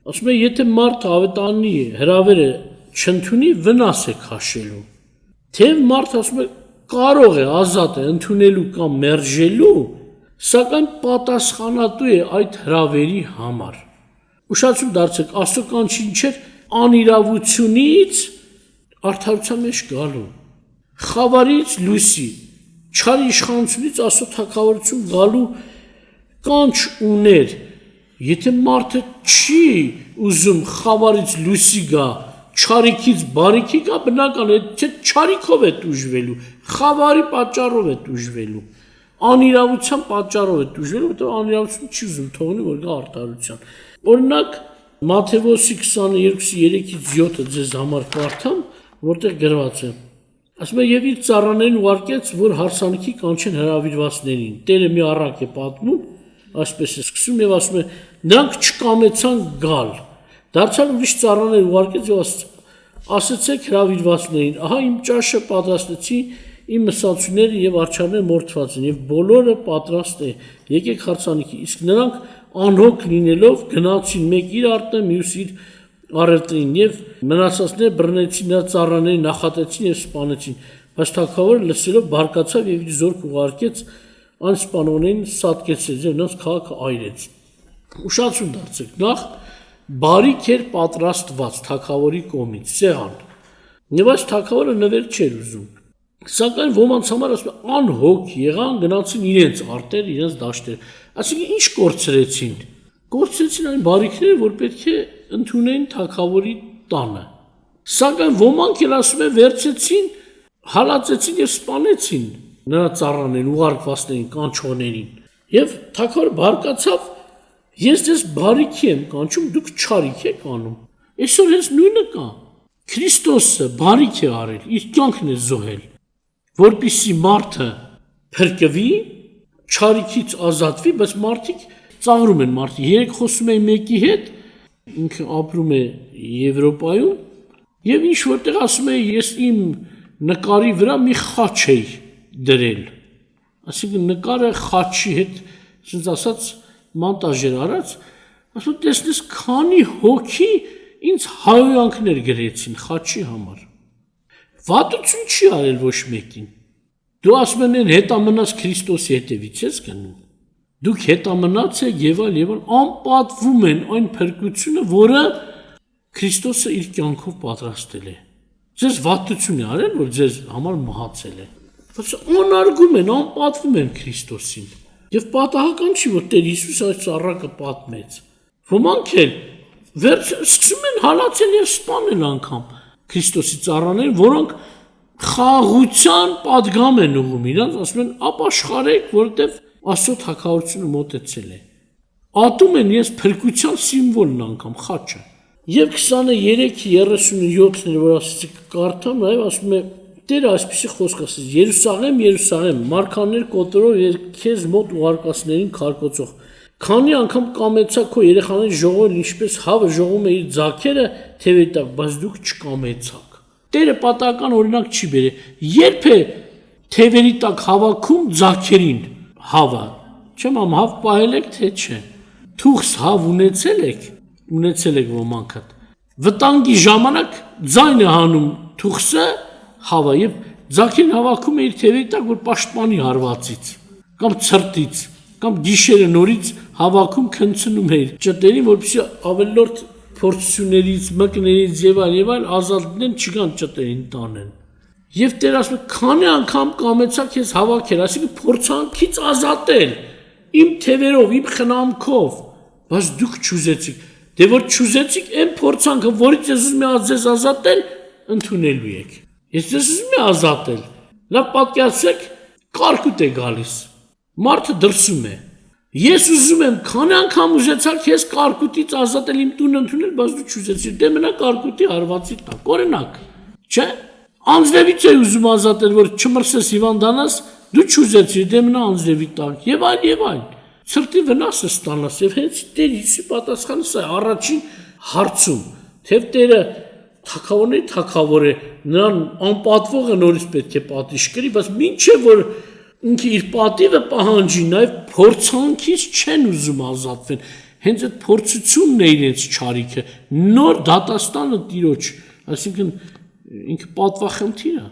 Ասում է, եթե մարդը ավետարանի հրավերը չընդունի, վնաս է քաշելու։ Թեև մարդը ասում է կարող է, ազատ է ընդունելու կամ մերժելու, սակայն պատասխանատու է այդ հրավերի համար։ Ուշադրություն դարձեք, Աստծո կանչին չէր անիրավությունից արդարության մեջ գալու, խավարից լույսի, չար իշխանությունից Աստծո թագավորություն գալու կանչ ուներ։ Եթե մարդը չի ուզում խավարից լույսի գա, չարիքից բարիքի գա, բնական է, թե չարիքով է տուժվելու, խավարի պատճառով է տուժվելու, անիրավության պատճառով է տուժվելու, որտեղ անիրավություն չի ուզում թողնի, որ գա արդարության։ Օրինակ, Մատթեոս 22:3-7 ձեզ համար կարդամ, որտեղ գրված է. ասում է, եւ իր ծառաներին ուղարկեց, որ հարսանիքի կանչեն հրավիրվածներին։ Տերը մի առակ է պատմում, այսպես է սկսում եւ ասում է, նրանք չկամեցան գալ։ Դարձյալ ուրիշ ծառաներ ուղարկեց եւ ասացեք հրավիրվածներին, ահա իմ ճաշը պատրաստեցի, իմ մսացուները եւ արչարները մորթված են եւ բոլորը պատրաստ է, եկեք հարսանիքի։ Իսկ նրանք անհոգ լինելով գնացին մեկ իր արտը, մյուս իր առևտրին եւ մնացածները բռնեցին նրա ծառաներին, նախատեցին եւ սպանեցին, բայց թագավորը լսելով բարկացավ եւ իր զորք ուղարկեց այն սպանողներին սատկեցրեց եւ նրանց քաղաքը այրեց։ Ուշադրություն դարձեք, նախ բարիք էր պատրաստված թագավորի կողմից, սեղան, եւ այս թագավորը նվեր չէր ուզում, սակայն ոմանց համար ասում է անհոգ եղան, գնացին իրենց արտեր, իրենց դաշտեր, այսինքն ինչ կորցրեցին, կորցրեցին այն բարիքները, որ պետք է ընդունեին թագավորի տանը, սակայն ոմանք էլ ասում է վերցեցին, հալածեցին եւ սպանեցին նրա ծառաներին, ուղարկվածներին, կանչողներին, եւ թագավորը բարկացավ, ես ձեզ բարիքի եմ կանչում, դուք չարիք եք անում։ Այսօր հենց նույնը կա։ Քրիստոսը բարիք է արել, իր կյանքն է զոհել, որպեսզի մարդը փրկվի, չարիքից ազատվի, բայց մարդիկ ծաղրում են մարդիկ։ Երեք խոսում էի մեկի հետ, ինքը ապրում է Եվրոպայում, եւ ինչ որտեղ ասում է, ես իմ նկարի վրա մի խաչ էի դրել։ Այսինքն նկարը խաչի հետ, ասած ասած մոնտաժեր արած, ասում տեսնես քանի հոգի ինձ հայոյանքներ գրեցին խաչի համար։ Վատություն չի արել ոչ մեկին։ Դու ասում են հետամնաց Քրիստոսի հետևից ես գնում։ Դուք հետամնաց եք եւ այլ անպատվում են այն փրկությունը, որը Քրիստոսը իր կյանքով պատրաստել է։ Ձեզ վատություն է արել, որ ձեզ համար մահացել է։ Բայց անարգում են, անպատվում են Քրիստոսին։ Եվ պատահական չի, որ Տեր Հիսուս այս առակը պատմեց։ Ոմանք էլ սկսում են հալածել եւ սպանել անգամ Քրիստոսի ծառաներին, որոնք խաղաղության պատգամ են ուղում իրանց, ասում են ապաշխարեք, որովհետեւ Աստծո թագավորությունը մոտեցել է։ Ատում են ես փրկության սիմվոլն անգամ խաչը։ Եվ 23:37-ն որ ասեցի կարդամ, նաեւ ասում է Տերը այսպեսի խոսք ասեց. Երուսաղեմ, Երուսաղեմ, մարգարեներ կոտորող եւ քեզ մոտ ուղարկածներին քարկոծող, քանի անգամ կամեցա քո երեխաների ժողովել, ինչպես հավը ժողովում է իր ձագերը թևերի տակ, բայց դուք չկամեցաք։ Տերը պատահական օրինակ չի բերել։ Երբ է թևերի տակ հավաքում ձագերին հավը, չեմ ամ հավ պահել եք թե չէ։ Թուղս հավ ունեցել եք ոմանք։ Վտանգի ժամանակ ձայն է հանում թուղսը հավա եւ ձագին հավաքում է իր թևերի տակ, որ պաշտպանի հարվածից կամ ցրտից կամ գիշերը նորից հավաքում քնցնում է իր ճտերին, որպեսզի ավելորդ փորձություններից, մկներից եւ այլ ազատ լինեն, չգան ճտերին տանեն։ Եվ Տեր ասում է, քանի անգամ կամեցա քեզ հավաքել, այսինքն փորձանքից ազատել, իմ թևերով, իմ խնամքով, բայց դուք չուզեցիք։ Դե որ չուզեցիք, այն փորձանքը, որից ես ուզում եմ ձեզ ազատել, ընդունելու եք։ Ես ձեզ ուզում եմ ազատել։ Լավ պատկերացրեք, կարկուտ է գալիս։ Մարդը դրսում է։ Ես ուզում եմ, քանի անգամ ուզեցաք ես կարկուտից ազատել իմ տունը ընդունել, բայց դու չուզեցիր։ Դե մնա կարկուտի հարվածի տակ, օրինակ։ Չէ՞։ Անձրևից է ուզում ազատել, որ չմրսես հիվանդանաս, դու չուզեցիր, դե մնա անձրևի տակ, եւ այլ։ Ցրտի վնասը ստանաս, եւ հենց Տեր Հիսուսի պատասխանը սա է առաջին հարցում։ Թեև Տերը թագավորների թագավոր է, նրան անպատվողը նորից պետք է պատիժ կրի, բայց մինչև որ ինքը իր պատիվը պահանջի, նաև փորձանքից չեն ուզում ազատվեն։ Հենց այդ փորձությունն է իրենց չարիքը, նոր դատաստանը տիրոջ, այսինքն ինքը պատվախնդիր է։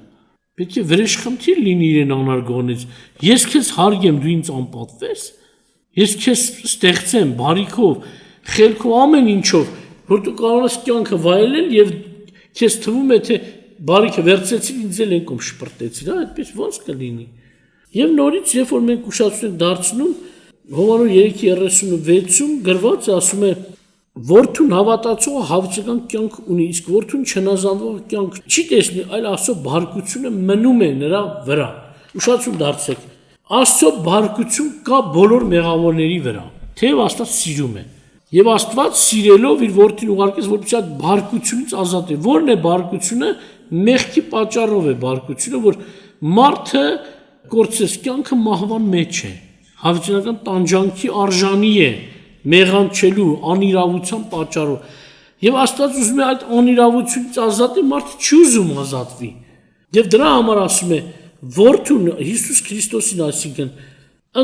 Պետք է վրեժխնդիր լինի իրեն անարգողներից։ Ես քեզ հարգեմ, դու ինձ անպատվես։ Ես քեզ ստեղծեմ բարիքով, խելքով, ամեն ինչով, որ դու կարող ես կյանքը վայելել եւ քեզ թվում է թե բարիքը վերցեցին ինձ էլ եկում շպրտեցին, հա, այդպես ո՞նց կլինի։ Եվ նորից, երբ որ մենք ուշադրություն ենք դարձնում, Հովանու 3:36-ում գրված է, ասում է. Որդուն հավատացողը հավիտյան կյանք ունի, իսկ որդուն չնազանդվող կյանք չի տեսնի, այլ Աստծո բարկությունը մնում է նրա վրա։ Ուշադրություն դարձեք։ Աստծո բարկություն կա բոլոր մեղավորների վրա, թեև Աստված սիրում է։ Եվ Աստված սիրելով իր որդին ուղարկեց, որպեսզի այդ բարկությունից ազատի։ Որն է բարկությունը? Մեղքի պատճառով է բարկությունը, որ մարդը կորցրեց կյանքը մահվան մեջ է։ Հավիտյանական տանջանքի արժանի է, մեղանչելու անիրավության պատճառով։ Եվ Աստված ուզում է այդ անիրավությունից ազատի, մարդը չի ուզում ազատվի։ Եվ դրա համար ասում է, որդուն Հիսուս Քրիստոսին, այսինքն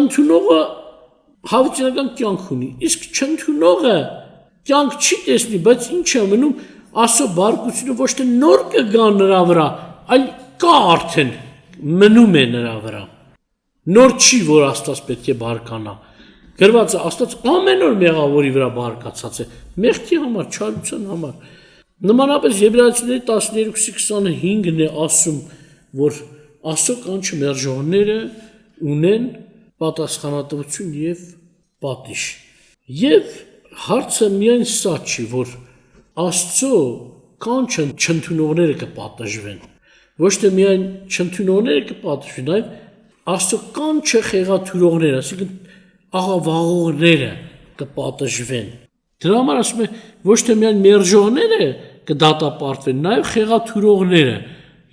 ընդունողը հավիտյանական կյանք ունի, իսկ չընդունողը կյանք չի տեսնի, բայց ինչ է մնում, Աստծո բարկությունը ոչ թե նոր կգա նրա վրա, այլ կա արդեն, մնում է նրա վրա։ Նոր չի, որ Աստված պետք է բարկանա։ Գրված է, Աստված ամեն օր մեղավորի վրա բարկացած է, մեղքի համար, չարության համար։ Նմանապես Եբրայեցիների 12:25-ն է ասում, որ Աստծո կանչը մերժողները ունեն պատասխանատվություն եւ պատիժ։ Եվ հարցը միայն սա չի, որ Աստծո կանչը չընդունողները կպատժվեն։ Ոչ թե միայն չընդունողները կպատժվեն, այլ Աստծո կանչը խեղաթյուրողները, այսինքն աղավաղողները կպատժվեն։ Դրա համար ասում է, ոչ թե միայն մերժողները կդատապարտվեն, նաև խեղաթյուրողները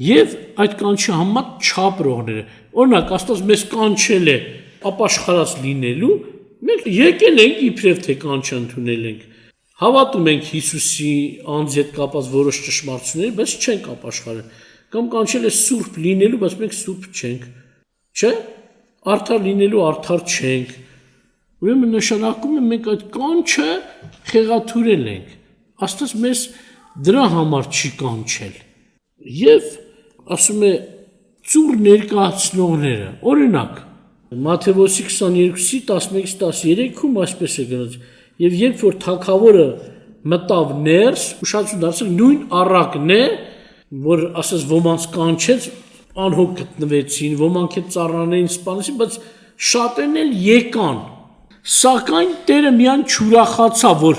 եւ այդ կանչի համեմատ չապրողները։ Օրինակ, Աստված մեզ կանչել է ապաշխարած լինելու, մենք եկել ենք իբրև թե կանչը ընդունել ենք։ Հավատում ենք Հիսուսի անձի հետ կապված որոշ ճշմարտությունների, բայց չենք ապաշխարել։ Կամ կանչել է սուրբ լինելու, բայց մենք սուրբ չենք։ Չէ՞։ Արդար լինելու արդար չենք։ Ուրեմն նշանակում է մենք այդ կանչը խեղաթյուրել ենք։ Աստված մեզ դրա համար չի կանչել։ Եվ ասում է ծուռ ներկայացնողները, օրինակ Մատթեոս 22:11-13-ում այսպես է գրած. Եվ երբ որ թագավորը մտավ ներս, ուշադրություն դարձրեք, նույն առակն է, որ ասես ոմանց կանչեց, անհոգ գտնվեցին, ոմանք էլ ծառաներին սպանեցին, բայց շատերն էլ եկան։ Սակայն Տերը միայն չուրախացավ, որ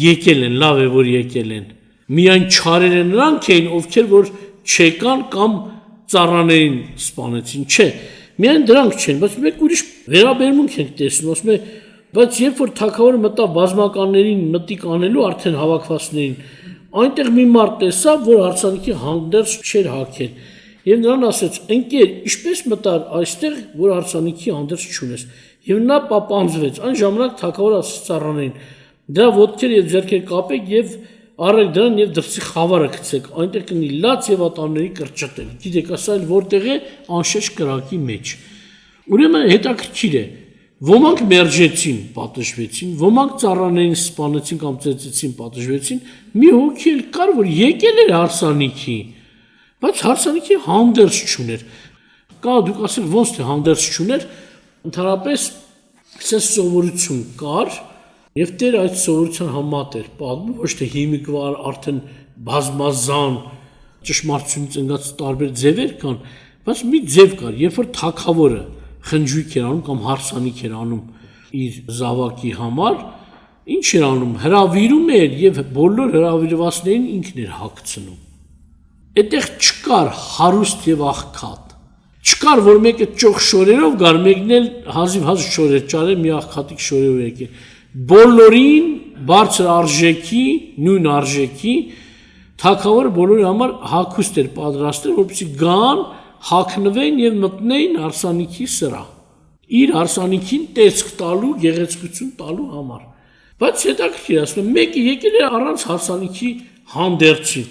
եկել են, լավ է, որ եկել են։ Միայն չարերը նրանք էին, ովքեր որ չեկան կամ ծառաներին սպանեցին, չէ։ Միայն դրանք չեն, բայց մեկ ուրիշ վերաբերմունք ենք տեսնում, ասում է, բայց երբ որ թագավորը մտավ բազմականներին մտիկ անելու արդեն հավաքվածներին, այնտեղ մի մարդ տեսավ, որ հարսանիքի հանդերձ չէր հագել։ Եվ նրան ասեց. «Ընկեր, ինչպես մտար այստեղ, որ հարսանիքի հանդերձ չունես»։ Եվ նա պապանձվեց։ Այն ժամանակ թագավորը ասեց ծառաներին. «Դրա ոտքերը եւ ձեռքերը կապեք եւ առեք դրան եւ դրսի խավարը գցեք, այնտեղ կնի լաց եւ ատամների կրճտել»։ Գիտեք, ասա էլ որտեղ է անշեշ կրակի մեջ։ Ուրեմն հետաքրքիր է, ոմանք մերժեցին, պատժվեցին, ոմանք ծառաներին սպանեցին կամ ծեծեցին, պատժվեցին, մի հոգի էլ կար, որ եկել էր հարսանիքի, բայց հարսանիքի հանդերձ չուներ։ Կա դուք ասեք ոնց թե հանդերձ չուներ, ընդհանրապես սենց սովորություն կար, եւ Տերը այդ սովորության համատ էր պատմում, ոչ թե հիմիկվար արդեն բազմազան ճշմարտությունից ընկած տարբեր ձևեր կան, բայց մի ձև կար, երբ որ թագավորը խնջույք էր անում կամ հարսանիք էր անում իր զավակի համար, ինչ էր անում, հրավիրում էր եւ բոլոր հրավիրվածներին ինքն էր հագցնում։ Այդտեղ չկար հարուստ եւ աղքատ։ Չկար, որ մեկը ճոխ շորերով գար, մեկն էլ հազիվ շորեր ճարեր, մի աղքատիկ շորերով եկել։ Բոլորին բարձր արժեքի, նույն արժեքի թագավորը բոլորի համար հագուստ էր պատրաստել, որպեսզի գան, հագնվեն եւ մտնեին հարսանիքի սրա։ Իր հարսանիքին տեսք տալու, գեղեցկություն տալու համար։ Բայց հետաքրքիր է, ասում եմ, մեկը եկել է առանց հարսանիքի հանդերձի։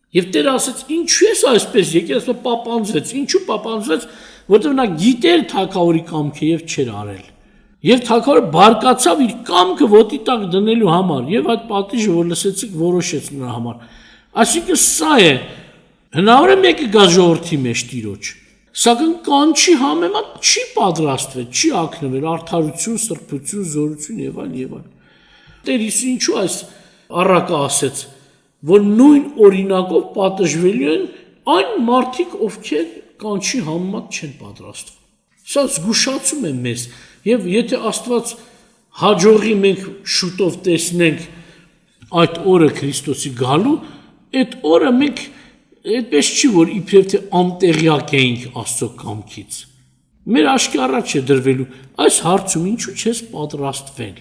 Եվ Տերը ասաց, ինչու ես այսպես եկել, ասում պապանձվեց, ինչու պապանձվեց, որովհետև նա գիտեր թագավորի կամքը եւ չէր արել։ Եվ թագավորը բարկացավ իր կամքը ոտի տակ դնելու համար, եւ այդ պատիժը, որ լսեցիք, որոշեց նրա համար։ Այսինքն սա է, հնարավոր է մեկը գա ժողովրդի մեջ տիրոջ, սակայն կանչի համեմատ չի պատրաստվել, չի ակնվել արդարություն, սրբություն, զորություն եւ այլ եւ այլ։ Տեր Հիսուսը ինչու այս առակը ասեց, որ նույն օրինակով պատժվելու են այն մարդիկ, ովքեր կանչի համեմատ չեն պատրաստվում։ Սա զգուշացում է մեզ, եւ եթե Աստված հաջողի մենք շուտով տեսնենք այդ օրը Քրիստոսի գալու, այդ օրը մենք այդպես չի, որ իբրև թե անտեղյակ էինք Աստծո կամքից։ Մեր աչքի առաջ է դրվելու այս հարցում ինչու չես պատրաստվել։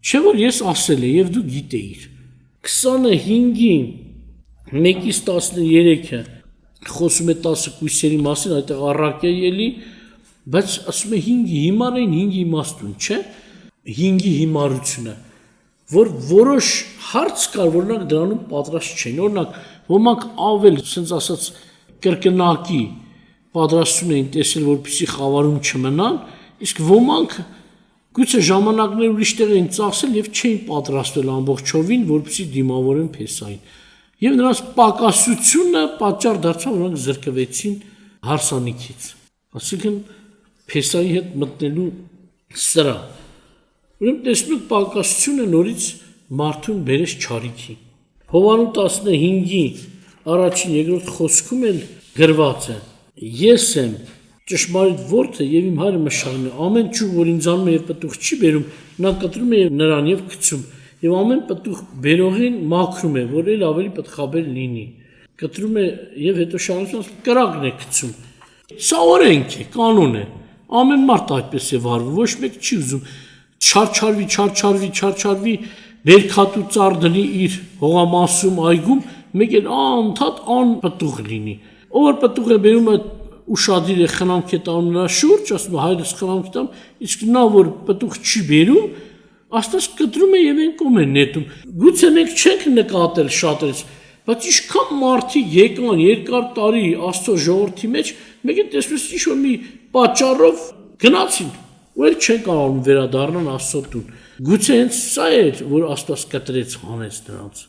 Չէ՞ որ ես ասել եմ եւ դու գիտեիր։ 25-ին 1-13-ը խոսում է 10 կույսերի մասին, այդտեղ առակ է ելի, բայց ասում է 5-ի հիմար էին 5 իմաստուն, չէ՞։ 5-ի հիմարությունը, որ որոշ հարց կար, որոնք դրանում պատրաստ չէին։ Օրինակ, ոմանք ավել, ասենց ասած, կրկնակի պատրաստություն էին տեսել, որպեսզի խավարում չմնան, իսկ ոմանք գուցե ժամանակներ ուրիշ տեղ էին ծախսել եւ չէին պատրաստվել ամբողջովին, որպեսզի դիմավորեն Փեսային։ Եվ նրանց պակասությունը պատճառ դարձավ, նրանք զրկվեցին հարսանիքից։ Այսինքն Փեսայի հետ մտնելու սրա։ Ուրեմն տեսնում եք պակասությունը նորից մարդուն բերեց չարիքի։ Հովանու 15-ի առաջին երկրորդ խոսքում էլ գրված է. Ես եմ ճշմարիտ որդը եւ իմ հայրը մշակն է, ամեն ճյուղ, որ ինձանում է եւ պտուղ չի բերում, նա կտրում է նրան եւ գցում, եւ ամեն պտուղ բերողին մաքրում է, որ էլ ավելի պտղաբեր լինի, կտրում է եւ հետո շարունակում կրակն է գցում։ Սա օրենք է, կանոն է, ամեն մարդ այդպես է վարվում, ոչ մեկ չի ուզում չարչարվի, ներքատու ծառ դնի իր հողամասում, այգում, մեկ էլ անդադ անպտուղ լինի, ով պտուղ է բերում է ուշադիր է խնամք է տանում նրա շուրջ, ասում հայրս խնամք տամ, իսկ նա որ պտուղ չի բերում, Աստված կտրում է եւ են կոմ են նետում։ Գուցե մենք չենք նկատել շատերս, բայց ինչքան մարդիկ եկան երկար տարի Աստծո ժողովրդի մեջ, մեկ է տեսնես ինչ-որ մի պատճառով գնացին, ու էլ չեն կարող վերադառնան Աստծո տուն։ Գուցե հենց սա էր, որ Աստված կտրեց հանեց նրանց։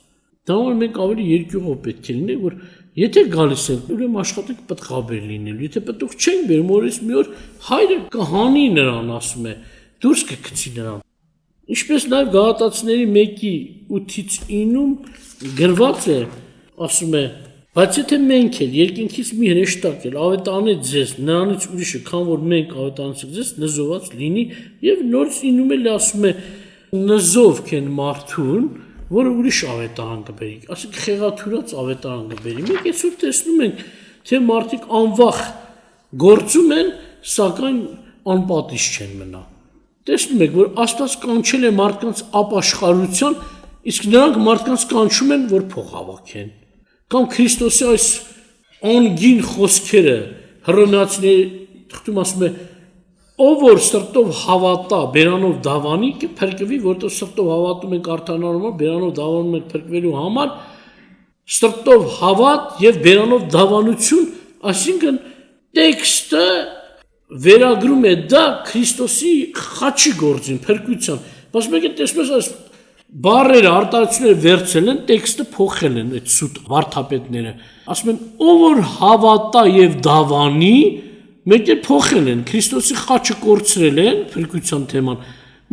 Դա որ մենք ավելի երկյուղով պետք է լինենք, որ եթե գալիս ենք, ուրեմն աշխատենք պտղաբեր լինելու։ Եթե պտուղ չենք բերում, օրից մի օր հայրը կհանի նրան, ասում է, դուրս կգցի նրան։ Ինչպես նաև Գաղատացիների 1:8-ից 9-ում գրված է, ասում է, բայց եթե մենք էլ երկինքից մի հրեշտակ էլ ավետանեց ձեզ, նրանից ուրիշը, քան որ մենք ավետանեցինք ձեզ, նզոված լինի, եւ նորից 9-ում էլ ասում է, նզով կեն մարդուն, որը ուրիշ ավետարան կբերի, ասենք խեղաթյուրած ավետարան կբերի։ Մենք այսօր տեսնում ենք, թե մարդիկ անվախ գործում են, սակայն անպատիժ չեն մնա։ Տեսնում եք, որ Աստված կանչել է մարդկանց ապաշխարության, իսկ նրանք մարդկանց կանչում են, որ փող հավաքեն։ Կամ Քրիստոսի այս անգին խոսքերը Հռոմեացիների թղթում ասում է, ով որ սրտով հավատա, բերանով դավանի, կփրկվի, որտեղ սրտով հավատում ենք արդարանալու համար, բերանով դավանում ենք փրկվելու համար, սրտով հավատ եւ բերանով դավանություն, այսինքն տեքստը վերագրում է դա Քրիստոսի խաչի գործին, փրկության։ Բայց մենք տեսնում ենք այս բառերը արտահայտությունները վերցել են, տեքստը փոխել են այդ սուտ վարդապետները։ Ասում են, ով որ հավատա եւ դավանի, մեկ է փոխել են, Քրիստոսի խաչը կորցրել են, փրկության թեման։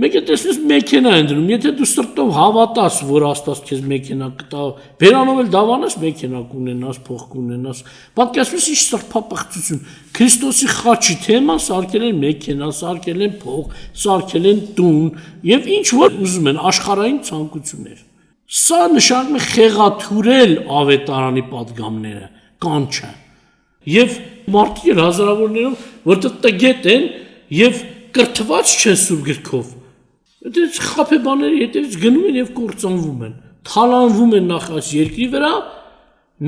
Մեկ է տեսնես մեքենա են դնում, եթե դու սրտով հավատաս, որ Աստված քեզ մեքենա կտա, բերանով էլ դավանես մեքենա կունենաս, փող կունենաս։ Պատկերացրու ինչ սրբապղծություն։ Քրիստոսի խաչի թեման սարքել են մեքենա, սարքել են փող, սարքել են տուն, եւ ինչ որ ուզում են աշխարհային ցանկություններ։ Սա նշանակում է խեղաթյուրել ավետարանի падգամները, կանչը։ Եվ մարդիկ հազարավորներով, որտեղ տգետ են եւ կրթված չեն սուրբ գրքով, այդպես խափեբաների հետևից գնում են եւ կործանվում են, թալանվում են նախ այս երկրի վրա,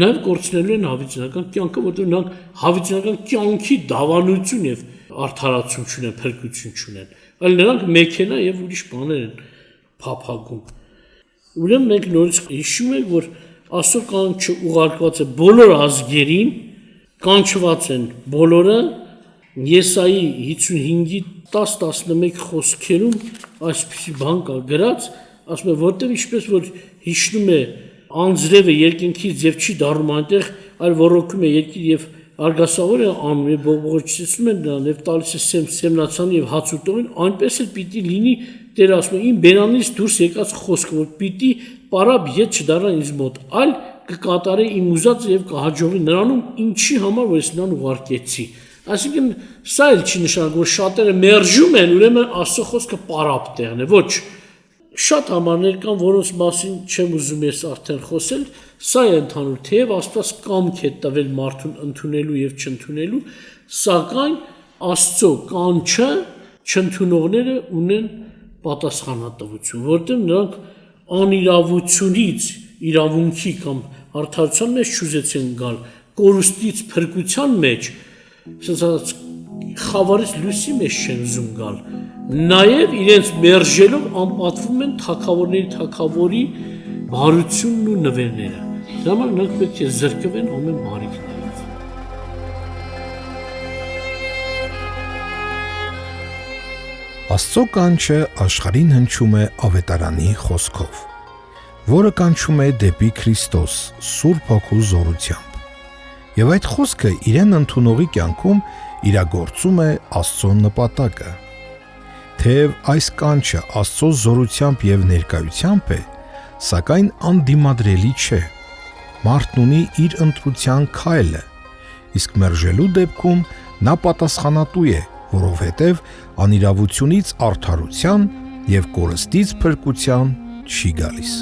նաեւ կորցնելու են հավիտենական կյանքը, որտեղ նրանք հավիտենական կյանքի դավանություն եւ արդարացում չունեն, փրկություն չունեն, այլ նրանք մեքենա եւ ուրիշ բաներ են փափագում։ Ուրեմն մենք նորից հիշում ենք, որ Աստծո կանչը ուղարկված է բոլոր ազգերին, կանչված են բոլորը, Եսայի 55-ի 10-11 խոսքերում այսպիսի բան կա գրած, ասում է, որտեղ ինչպես որ հիշնում է անձրևը երկինքից եւ չի դառնում այնտեղ, այլ ոռոգում է երկիր եւ արգասավոր է անում եւ բողբողջեցնում են նրան եւ տալիս է սեմնացան եւ հաց ուտողին, այնպես էլ պիտի լինի Տերը ասում է իմ բերանից դուրս եկած խոսքը, որ պիտի պարապ ետ չդառնա ինձ մոտ, այլ կկատարե իմ ուզածը եւ կհաջողի նրանում, ինչի համար որ ես նրան ուղարկեցի։ Այսինքն սա էլ չի նշանակում, որ շատերը մերժում են, ուրեմն Աստծո խոսքը պարապ տեղն է, ոչ։ Շատ համարներ կան, որոնց մասին չեմ ուզում ես արդեն խոսել, սա է ընդհանուր, թեև Աստված կամք է տվել մարդուն ընդունելու եւ չընդունելու, սակայն Աստծո կանչը չընդունողները ունեն պատասխանատվություն, որտեղ նրանք անիրավությունից իրավունքի կամ արդարության մեջ չուզեցին գալ, կորուստից փրկության մեջ, ասած խավարից լույսի մեջ չեն ուզում գալ, նաև իրենց մերժելով անպատվում են թագավորների թագավորի բարությունն ու նվերները։ Դրա համար նրանք պետք է զրկվեն ամեն բարիքներից։ Աստծո կանչը աշխարհին հնչում է ավետարանի խոսքով, որը կանչում է դեպի Քրիստոս Սուրբ Հոգու զորությամբ։ Եվ այդ խոսքը իրեն ընդունողի կյանքում իրագործում է Աստծո նպատակը։ Թեև այս կանչը Աստծո զորությամբ եւ ներկայությամբ է, սակայն անդիմադրելի չէ։ Մարդն ունի իր ընտրության քայլը, իսկ մերժելու դեպքում նա պատասխանատու է, որովհետև անիրավությունից արդարության եւ կորստից փրկության չի գալիս։